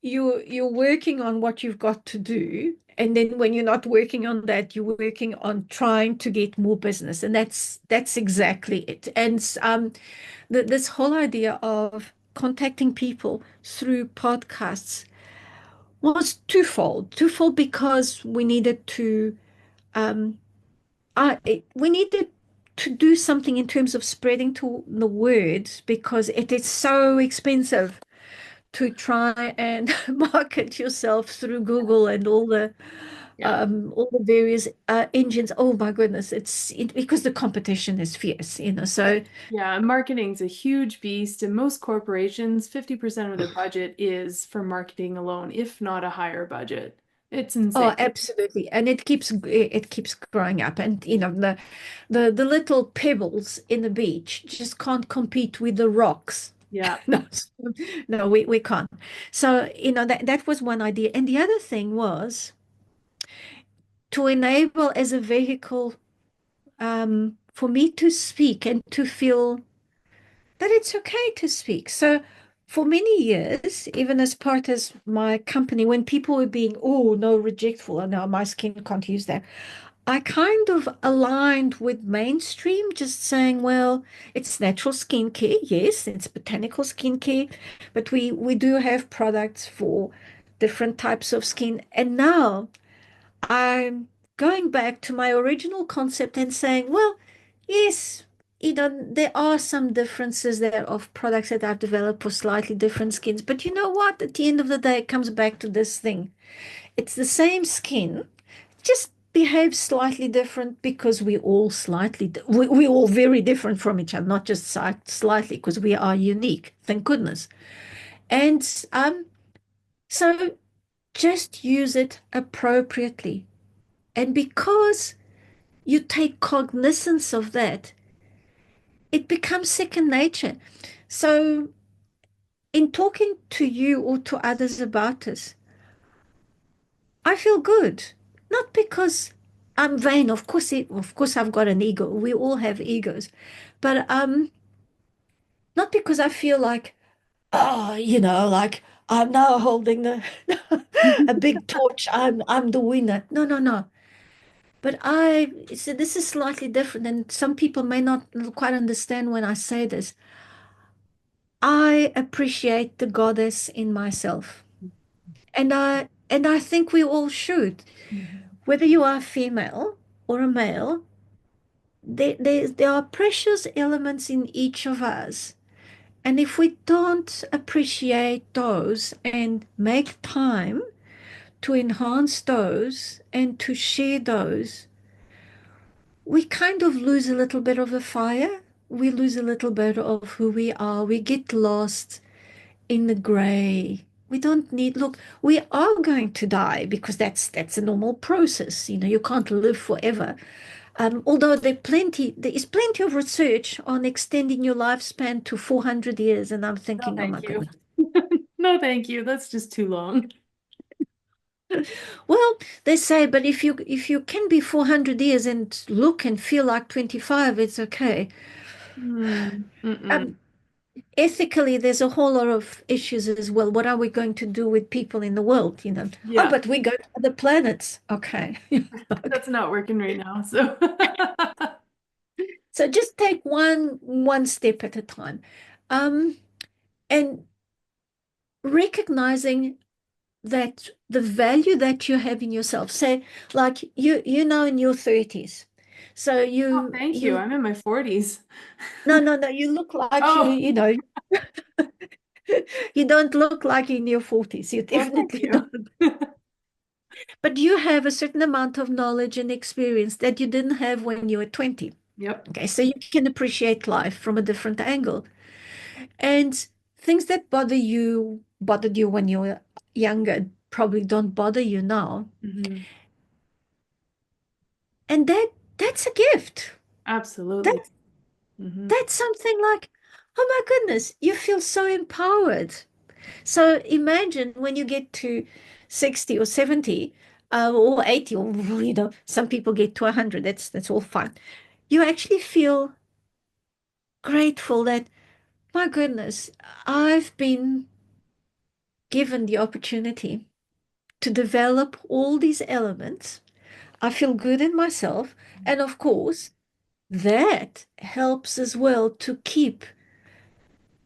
you're working on what you've got to do. And then when you're not working on that, you're working on trying to get more business. And that's exactly it. And this whole idea of contacting people through podcasts was twofold. Twofold because we needed to um, we needed to do something in terms of spreading to the word because it is so expensive to try and market yourself through Google and Yeah. all the various engines. Oh my goodness, because the competition is fierce, So Yeah, marketing's a huge beast, and most corporations, 50% of their budget is for marketing alone, if not a higher budget. It's oh, insane. absolutely, and it keeps growing up, and the little pebbles in the beach just can't compete with the rocks. Yeah. No, no, we can't. So, that was one idea. And the other thing was to enable as a vehicle for me to speak and to feel that it's okay to speak. So for many years, even as part as my company, when people were being, oh, no, rejectful, and now my skin can't use that, I kind of aligned with mainstream, just saying, well, it's natural skincare. Yes, it's botanical skincare, but we do have products for different types of skin. And now I'm going back to my original concept and saying, well, yes, there are some differences there of products that I've developed for slightly different skins. But you know what? At the end of the day, it comes back to this thing. It's the same skin, just behaves slightly different because we all very different from each other, not just slightly, because we are unique, thank goodness. And so just use it appropriately. And because you take cognizance of that, it becomes second nature. So, in talking to you or to others about this, I feel good. Not because I'm vain. Of course, I've got an ego. We all have egos, but not because I feel like, oh, like I'm now holding a big torch. I'm the winner. No, no, no. But so this is slightly different, and some people may not quite understand when I say this. I appreciate the goddess in myself, and I think we all should, Mhm. whether you are female or a male. There are precious elements in each of us, and if we don't appreciate those and make time to enhance those and to share those, we kind of lose a little bit of the fire. We lose a little bit of who we are. We get lost in the gray. We don't need, look, we are going to die because that's a normal process. You can't live forever. Although there is plenty of research on extending your lifespan to 400 years, and I'm No, thinking, oh my thank you. goodness. No, thank you. That's just too long. Well, they say, but if you can be 400 years and look and feel like 25, it's okay. Mm-mm. Um, Ethically, there's a whole lot of issues as well. What are we going to do with people in the world? Oh, Yeah, but we go to other planets. Okay. Okay. that's not working right now. So, So just take one step at a time. Um, and recognizing that the value that you have in yourself, say like you know in your 30s. So oh, thank you. you I'm in my 40s. no, no, no, you look like Oh, you don't look like in your 40s. You well, thank definitely you. don't. But you have a certain amount of knowledge and experience that you didn't have when you were 20. Yep. Okay, so you can appreciate life from a different angle. And things that bothered you when you were younger probably don't bother you now. Hmm. And that's a gift. Absolutely. That's Mm-hmm. That's something like, oh my goodness, you feel so empowered. So imagine when you get to 60 or 70 or 80, or some people get to 100. That's all fine. You actually feel grateful that, my goodness, I've been given the opportunity to develop all these elements. I feel good in myself. And of course, that helps as well to keep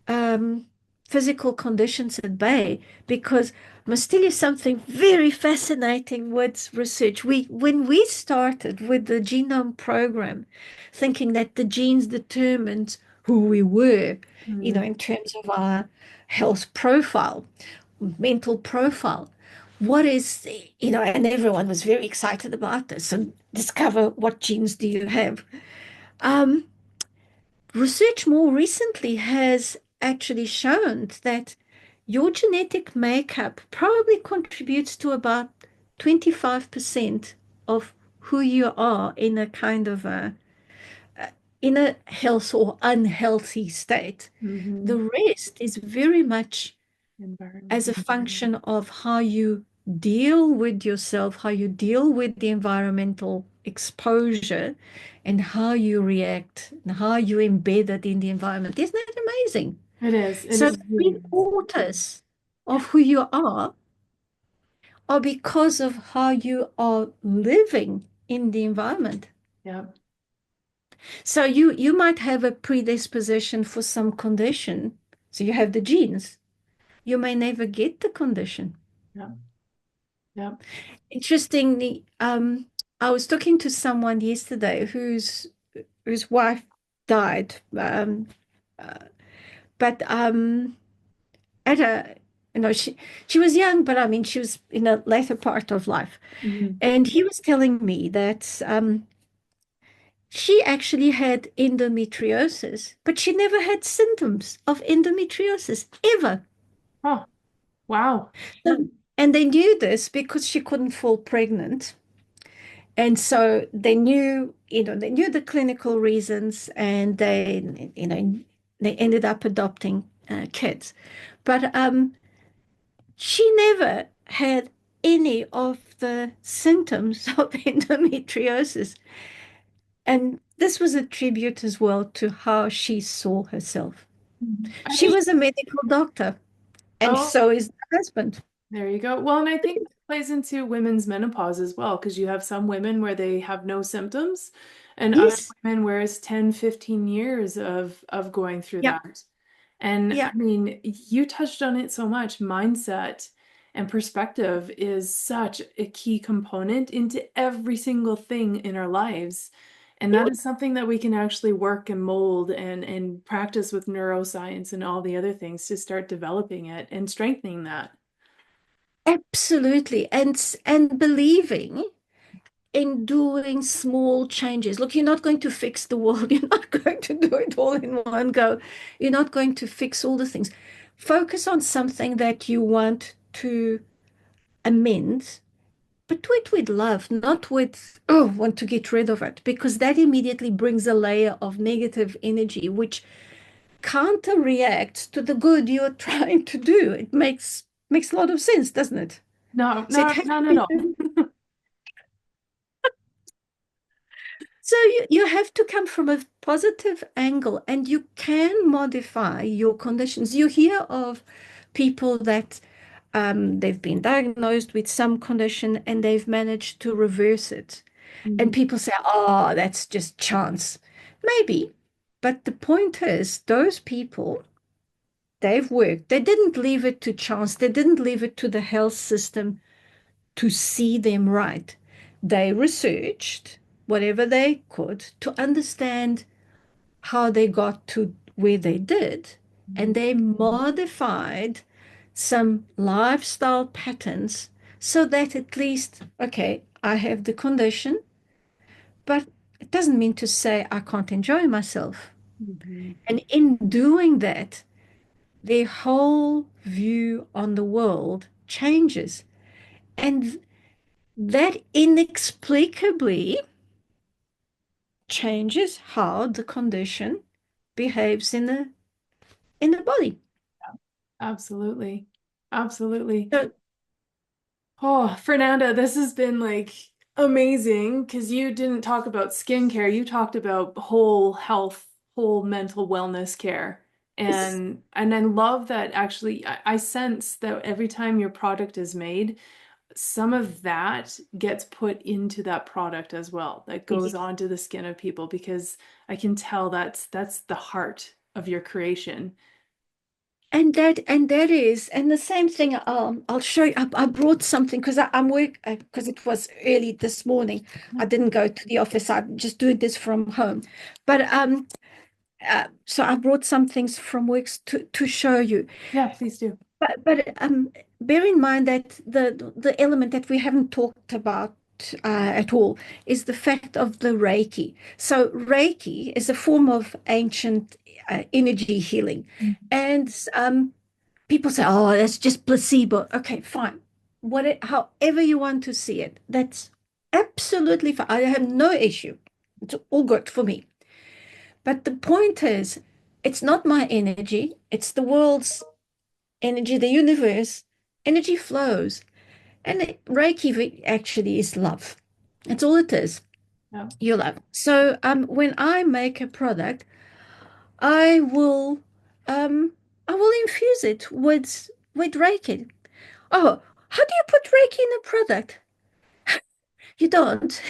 um, physical conditions at bay, because I must tell you something very fascinating with research. When we started with the genome program, thinking that the genes determined who we were, Mm-hmm. in terms of our health profile, mental profile, what is, and everyone was very excited about this and discover what genes do you have. Um, Research more recently has actually shown that your genetic makeup probably contributes to about 25% of who you are in a kind of in a health or unhealthy state. Mm-hmm. The rest is very much as Environment. a function of how you deal with yourself, how you deal with the environmental exposure, and how you react and how you embed it in the environment. Isn't that amazing? It is. It So is the three really is. quarters Yeah. of who you are because of how you are living in the environment. Yeah. So you might have a predisposition for some condition. So you have the genes. You may never get the condition. Yeah. Yeah. Interestingly, I was talking to someone yesterday whose wife died, uh, but at a she was young, but I mean she was in a later part of life, Mm-hmm. and he was telling me that she actually had endometriosis, but she never had symptoms of endometriosis ever. Oh, wow. And they knew this because she couldn't fall pregnant. And so they knew, they knew the clinical reasons, and they ended up adopting kids. But she never had any of the symptoms of endometriosis. And this was a tribute as well to how she saw herself. Mhm. I She think, was a medical doctor, and oh, so is the husband. there you go. Well, and I think it plays into women's menopause as well, because you have some women where they have no symptoms and other Yes. women where it's 10, 15 years of going through Yeah. that. And I Yeah. mean, you touched on it so much. Mindset and perspective is such a key component into every single thing in our lives. And that is something that we can actually work and mold and practice with neuroscience and all the other things to start developing it and strengthening that. Absolutely. And believing in doing small changes. Look, you're not going to fix the world. You're not going to do it all in one go. You're not going to fix all the things. Focus on something that you want to amend, but do it with love, not with, oh, want to get rid of it, because that immediately brings a layer of negative energy, which counter reacts to the good you're trying to do. It makes a lot of sense, doesn't it? No, So it no, has to not at be all. done. So you have to come from a positive angle, and you can modify your conditions. You hear of people that they've been diagnosed with some condition and they've managed to reverse it. And Mhm. people say, oh, that's just chance. Maybe. But the point is, those people, they've worked. They didn't leave it to chance. They didn't leave it to the health system to see them right. They researched whatever they could to understand how they got to where they did, and they modified some lifestyle patterns so that at least, okay, I have the condition, but it doesn't mean to say I can't enjoy myself. Mhm. And in doing that, their whole view on the world changes. And that inexplicably changes how the condition behaves in the body. Absolutely. Absolutely. So Oh, Fernanda, this has been like amazing because you didn't talk about skincare. You talked about whole health, whole mental wellness care. yes, And I love that actually I sense that every time your product is made, some of that gets put into that product as well. That goes yes. onto the skin of people because I can tell that's the heart of your creation. And that is, and the same thing. I'll show you. I brought something because I'm work because it was early this morning. I Yeah, didn't go to the office. I'm just doing this from home. But so I brought some things from works to show you. yeah, please do. But bear in mind that the element that we haven't talked about at all is the fact of the Reiki. So Reiki is a form of ancient energy healing, and people say, "Oh, that's just placebo." Okay, fine. However you want to see it, that's absolutely fine. I have no issue. It's all good for me. But the point is, it's not my energy. It's the world's energy, the universe. Energy flows. And Reiki actually is love. That's all it is. Yeah. Your love. So when I make a product, I will I will infuse it with Reiki. Oh, how do you put Reiki in a product? You don't.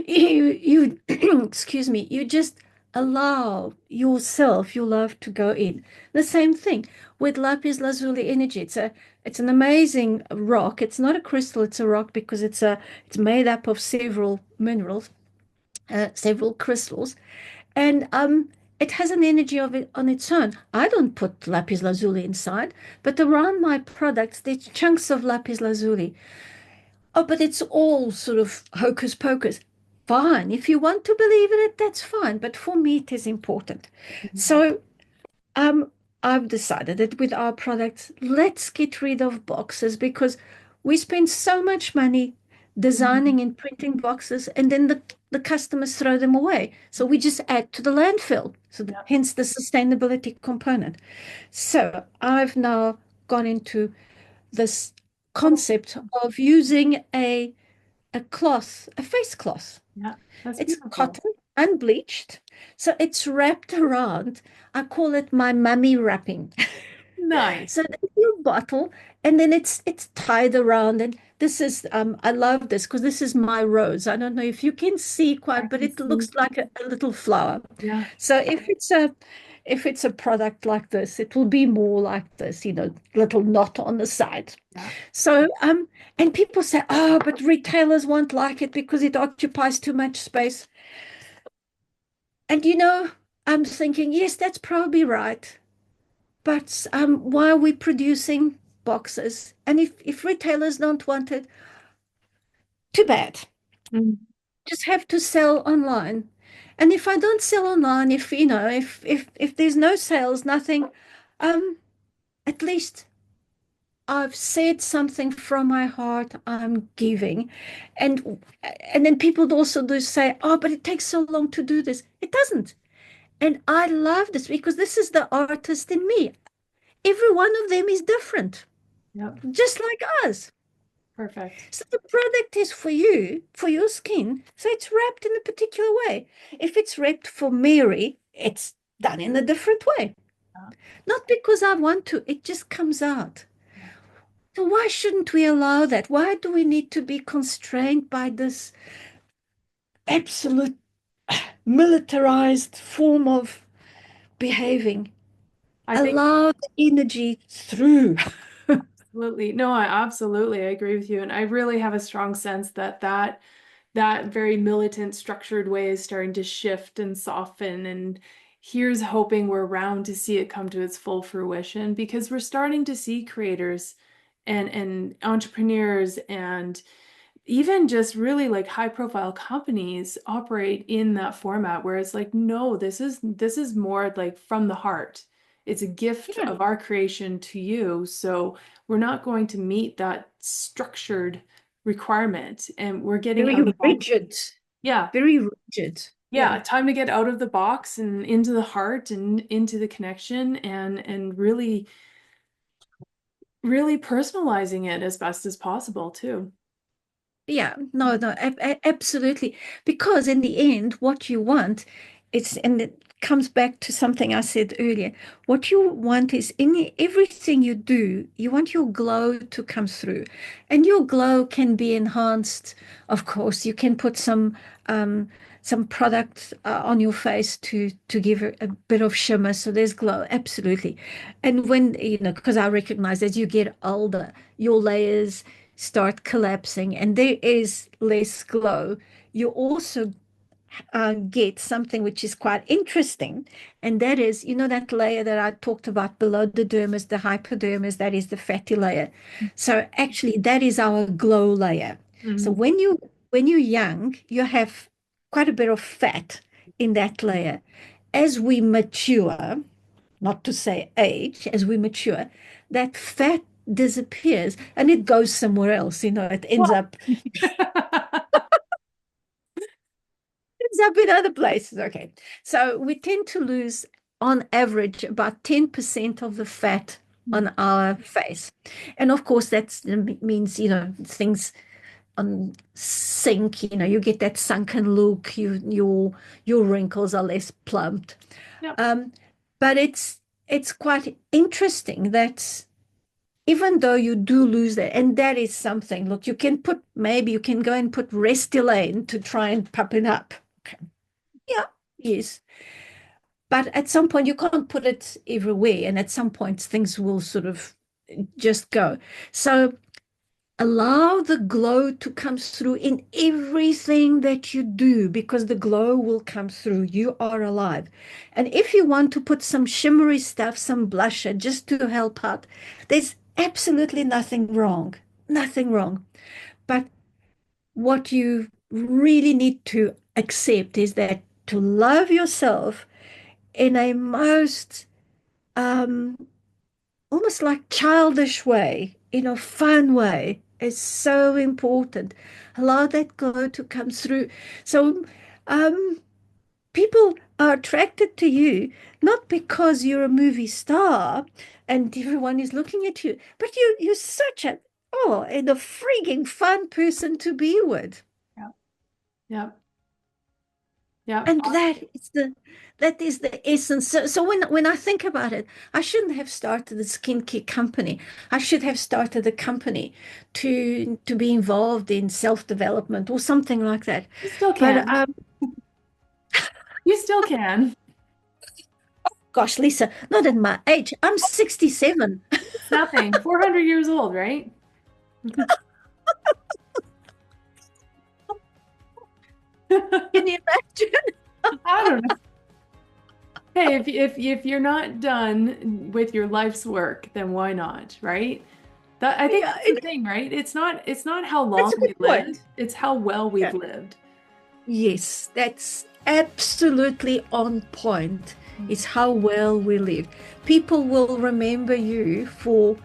You excuse me, you just allow yourself, your love to go in. The same thing with lapis lazuli energy. It's an amazing rock. It's not a crystal, it's a rock because it's made up of several minerals, several crystals, and it has an energy of it on its own. I don't put lapis lazuli inside, but around my products, there's chunks of lapis lazuli. Oh, but it's all sort of hocus pocus. Fine. If you want to believe in it, that's fine. But for me, it is important. Mhm. So, um, I've decided that with our products, let's get rid of boxes because we spend so much money Mhm. designing and printing boxes, and then the customers throw them away. So we just add to the landfill. So Yeah. hence the sustainability component. So I've now gone into this Oh, concept of using a cloth, a face cloth. yeah, that's It's beautiful. cotton, unbleached, so it's wrapped around. I call it my mummy wrapping. Nice. So there's your bottle, and then it's tied around. And this is I love this because this is my rose. I don't know if you can see I quite, but can it see. looks like a little flower. Yeah. So if it's a product like this, it will be more like this, little knot on the side. Yeah. So, and people say, oh, but retailers won't like it because it occupies too much space. And I'm thinking, yes, that's probably right. But why are we producing boxes? And if retailers don't want it, too bad. Mm. Just have to sell online. And if I don't sell online, if there's no sales, nothing, um, at least I've said something from my heart, I'm giving. And then people also do say, oh, but it takes so long to do this. It doesn't. And I love this because this is the artist in me. Every one of them is different, Yep. just like us. Perfect. So the product is for you, for your skin. So it's wrapped in a particular way. If it's wrapped for Mary, it's done in a different way. Yeah. Not because I want to, it just comes out. Yeah. So why shouldn't we allow that? Why do we need to be constrained by this absolute militarized form of behaving? I think Allow the energy through. absolutely. No, I agree with you. And I really have a strong sense that that very militant, structured way is starting to shift and soften. And here's hoping we're around to see it come to its full fruition because we're starting to see creators and entrepreneurs and even just really like high profile companies operate in that format where it's like, no, this is more like from the heart. It's a gift Yeah, of our creation to you. So we're not going to meet that structured requirement and we're getting very out of the box. rigid, Yeah. very rigid. Yeah, time to get out of the box and into the heart and into the connection and really, really personalizing it as best as possible too. Yeah, no, no, absolutely. Because in the end, what you want, and it comes back to something I said earlier. What you want is in everything you do, you want your glow to come through. And your glow can be enhanced, of course. You can put some product on your face to give a bit of shimmer. So there's glow, absolutely. And when, because I recognize as you get older, your layers start collapsing and there is less glow, you also get something which is quite interesting. And that is, that layer that I talked about below the dermis, the hypodermis, that is the fatty layer. So actually, that is our glow layer. So Mhm. when you're young, you have quite a bit of fat in that layer. As we mature, not to say age, as we mature, that fat disappears and it goes somewhere else. It ends Well, up in other places. Okay. So we tend to lose on average about 10% of the fat on our face. And of course that means, things sink, you get that sunken look, your wrinkles are less plumped. yep. Um, but it's quite interesting that even though you do lose that, and that is something, look, maybe you can go and put Restylane to try and pump it up. Okay. Yeah, yes. But at some point, you can't put it everywhere. And at some point, things will sort of just go. So allow the glow to come through in everything that you do because the glow will come through. You are alive. And if you want to put some shimmery stuff, some blusher just to help out, there's absolutely nothing wrong. Nothing wrong. But what you really need to accept is that to love yourself in a most um, almost like childish way, in a fun way, is so important. Allow that glow to come through. So um, people are attracted to you not because you're a movie star and everyone is looking at you, but you're such and a freaking fun person to be with. Yep. Yep. Yep. And that is the essence. So when I think about it, I shouldn't have started a skincare company. I should have started a company to be involved in self-development or something like that. You still But can. You still can. gosh, Lisa, not at my age. I'm 67. It's nothing. 400 years old, right? Can you imagine? I don't know. Hey, if you're not done with your life's work, then why not, right? That I think Yeah, that's the thing, right? It's not how long that's a we good live, point. it's how well we've Yeah. lived. Yes, that's absolutely on point. It's how well we live. People will remember you for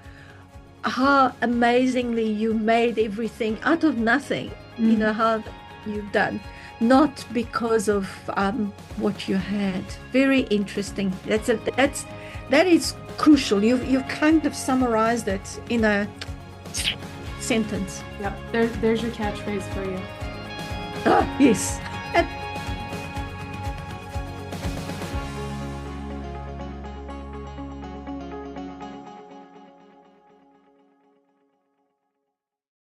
how amazingly you made everything out of nothing, Mhm. how you've done, not because of what you had. Very interesting. That is crucial. You've kind of summarized it in a sentence. Yep. There's your catchphrase for you. Ah, yes.